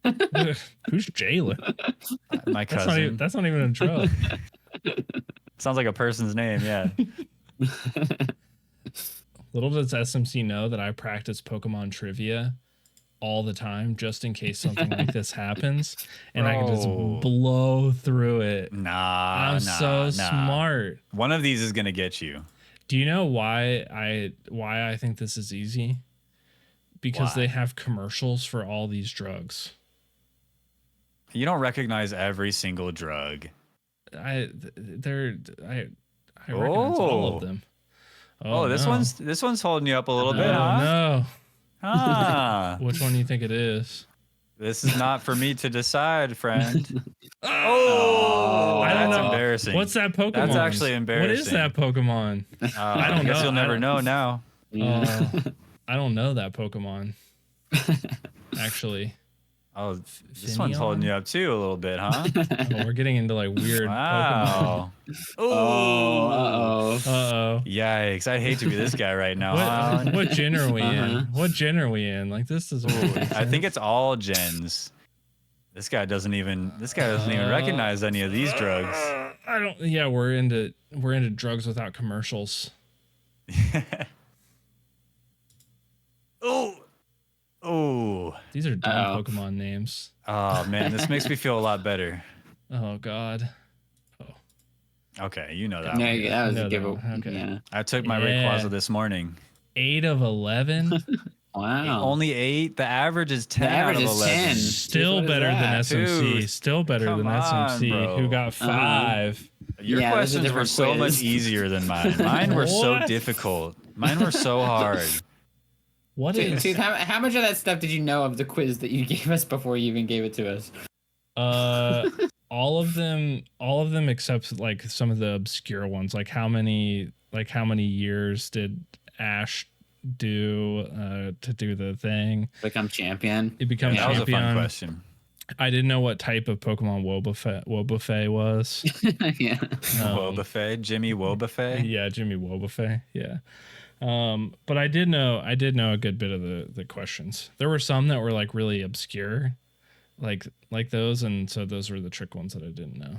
Who's Jalen? My cousin. That's not even a drug. Sounds like a person's name, yeah. Little does SMC know that I practice Pokemon trivia all the time just in case something like this happens, and I can just blow through it. I'm so smart. One of these is gonna get you. Do you know why I think this is easy? Because they have commercials for all these drugs. You don't recognize every single drug. I recognize all of them. Oh, this one's holding you up a little bit, huh? No. Ah. Which one do you think it is? This is not for me to decide, friend. I don't That's know. embarrassing. What's that Pokemon? That's actually embarrassing. What is that Pokemon? I don't guess know. you'll never know now. I don't know that Pokemon. Actually. Oh, this one's holding you up too a little bit, huh? Oh, we're getting into like weird Wow. Uh-oh. Yikes. I'd hate to be this guy right now. What gen are we in? What gen are we in? Like this is I think it's all gens. This guy doesn't even recognize any of these drugs. We're into drugs without commercials. Oh. These are dumb Pokemon names. Oh man, this makes me feel a lot better. Oh god. Okay, you know that. Yeah, one. that was a No, giveaway. okay. Yeah. I took my Rayquaza this morning. 8 of 11. Wow. Only 8. The average is 10 The average out of is 11. 10. Still What is better than that? SMC. Dude, Still better than come on, SMC, bro. who got 5. Your Yeah, there's a questions were different so quiz. much easier than mine. Mine were so What? difficult. Mine were so hard. What is? Dude, how much of that stuff did you know of the quiz that you gave us before you even gave it to us? All of them except like some of the obscure ones. Like how many years did Ash do to do the thing? Become champion? It becomes That was a champion. fun question. I didn't know what type of Pokemon Wobbuffet was. Yeah. Wobbuffet, Jimmy Wobbuffet. Yeah, Jimmy Wobbuffet. Yeah. But I did know a good bit of the questions. There were some that were like really obscure, like those, and so those were the trick ones that I didn't know.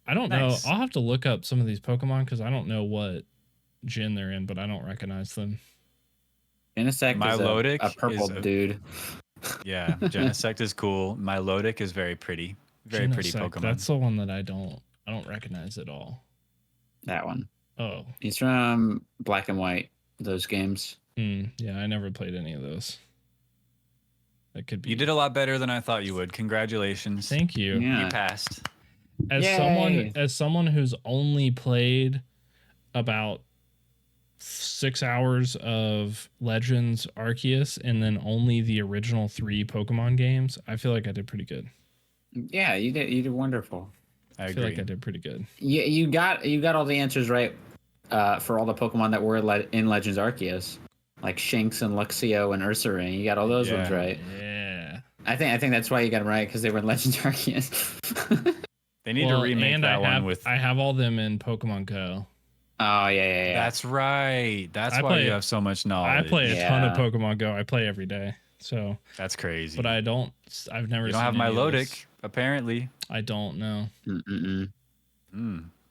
I don't know. I'll have to look up some of these Pokemon because I don't know what gen they're in, but I don't recognize them. Genesect Milotic is a purple dude. Yeah, Genesect is cool. Milotic is very pretty. Very pretty Genesect, Pokemon. That's the one that I don't recognize at all. That one. Oh. He's from Black and White, those games. Yeah, I never played any of those. That could be. You did a lot better than I thought you would. Congratulations. Thank you. Yeah. You passed. As someone who's only played about 6 hours of Legends Arceus and then only the original 3 Pokemon games, I feel like I did pretty good. Yeah, you did wonderful. I feel agree. like I did pretty good. You got all the answers right for all the Pokemon that were in Legends Arceus, like Shinx and Luxio and Ursaring. You got all those ones right. Yeah. I think that's why you got them right, because they were in Legends Arceus. They need to remake that one with. I have all them in Pokemon Go. Oh yeah. That's right. That's why you have so much knowledge. I play a ton of Pokemon Go. I play every day. So that's crazy. But I've never. You don't have Milotic, apparently. I don't know. Mm-mm.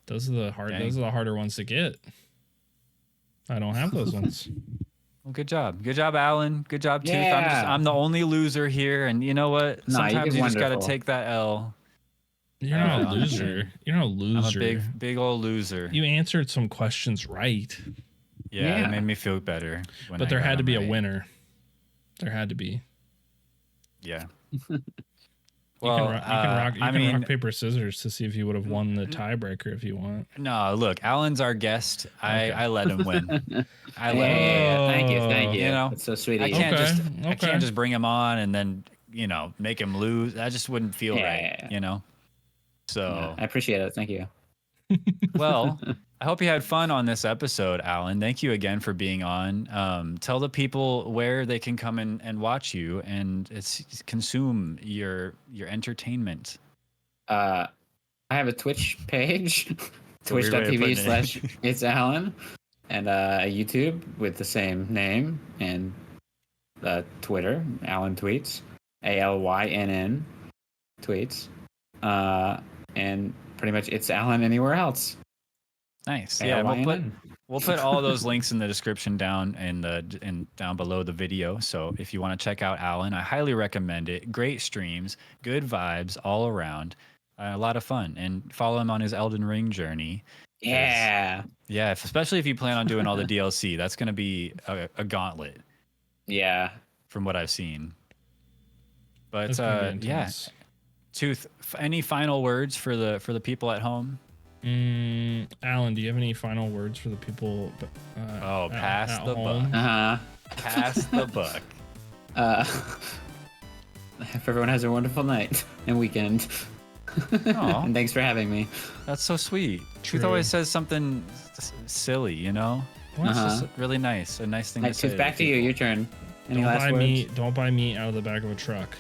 Those are the harder ones to get. I don't have those ones. Well, good job, Alynn. Good job, Tooth. Yeah. I'm the only loser here, and you know what? Nah, Sometimes you just got to wonderful. take that L. You're not a loser. You're not a loser. I'm a big old loser. You answered some questions right. Yeah, it made me feel better. But there had to be a winner. There had to be. Yeah. Well, you can rock paper scissors to see if you would have won the tiebreaker if you want. No, look, Alan's our guest. Okay. I let him win. I let him win. Yeah, thank you. You know, that's so sweet. Of I you. I can't just bring him on and then make him lose. That just wouldn't feel right. So Yeah, I appreciate it. Thank you. Well, I hope you had fun on this episode, Alynn. Thank you again for being on. Tell the people where they can come and watch you and consume your entertainment. I have a Twitch page, twitch.tv/ItsAlynn, and a YouTube with the same name, and Twitter, Alynn Tweets, ALYNN Tweets, and pretty much It's Alynn anywhere else. Nice. Yeah, we'll put all those links in the description down and down below the video. So if you want to check out Alynn, I highly recommend it. Great streams, good vibes all around, a lot of fun, and follow him on his Elden Ring journey. Yeah, especially if you plan on doing all the DLC. That's going to be a gauntlet. Yeah, from what I've seen. But Tooth, any final words for the people at home? Alan, do you have any final words for the people? Pass the home? buck. Pass the buck. If everyone has a wonderful night and weekend. And thanks for having me. That's so sweet. Truth always says something silly, Well, it's just really nice. A nice thing to say. Back to you. Your turn. Any last words? Don't buy meat out of the back of a truck.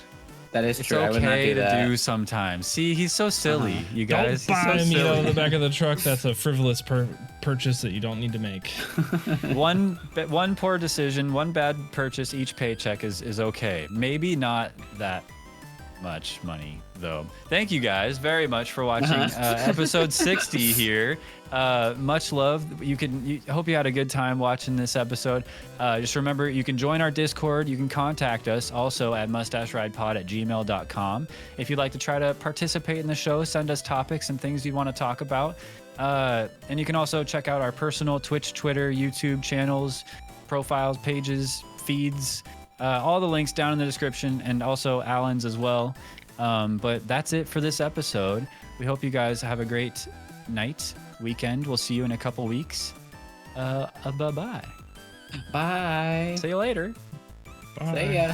That is true. It's okay I would not do that. to do sometimes. See, he's so silly, you guys. Don't buy so meat out of the back of the truck. That's a frivolous purchase that you don't need to make. One poor decision, one bad purchase each paycheck is okay. Maybe not that much money though. Thank you guys very much for watching episode 60 here. Much love. Hope you had a good time watching this episode. Just remember, you can join our Discord. You can contact us also at mustacheridepod@gmail.com. If you'd like to try to participate in the show, send us topics and things you want to talk about. And you can also check out our personal Twitch, Twitter, YouTube channels, profiles, pages, feeds, all the links down in the description, and also Alan's as well. But that's it for this episode. We hope you guys have a great night, weekend. We'll see you in a couple weeks. Bye-bye. Bye. See you later. Bye. See ya.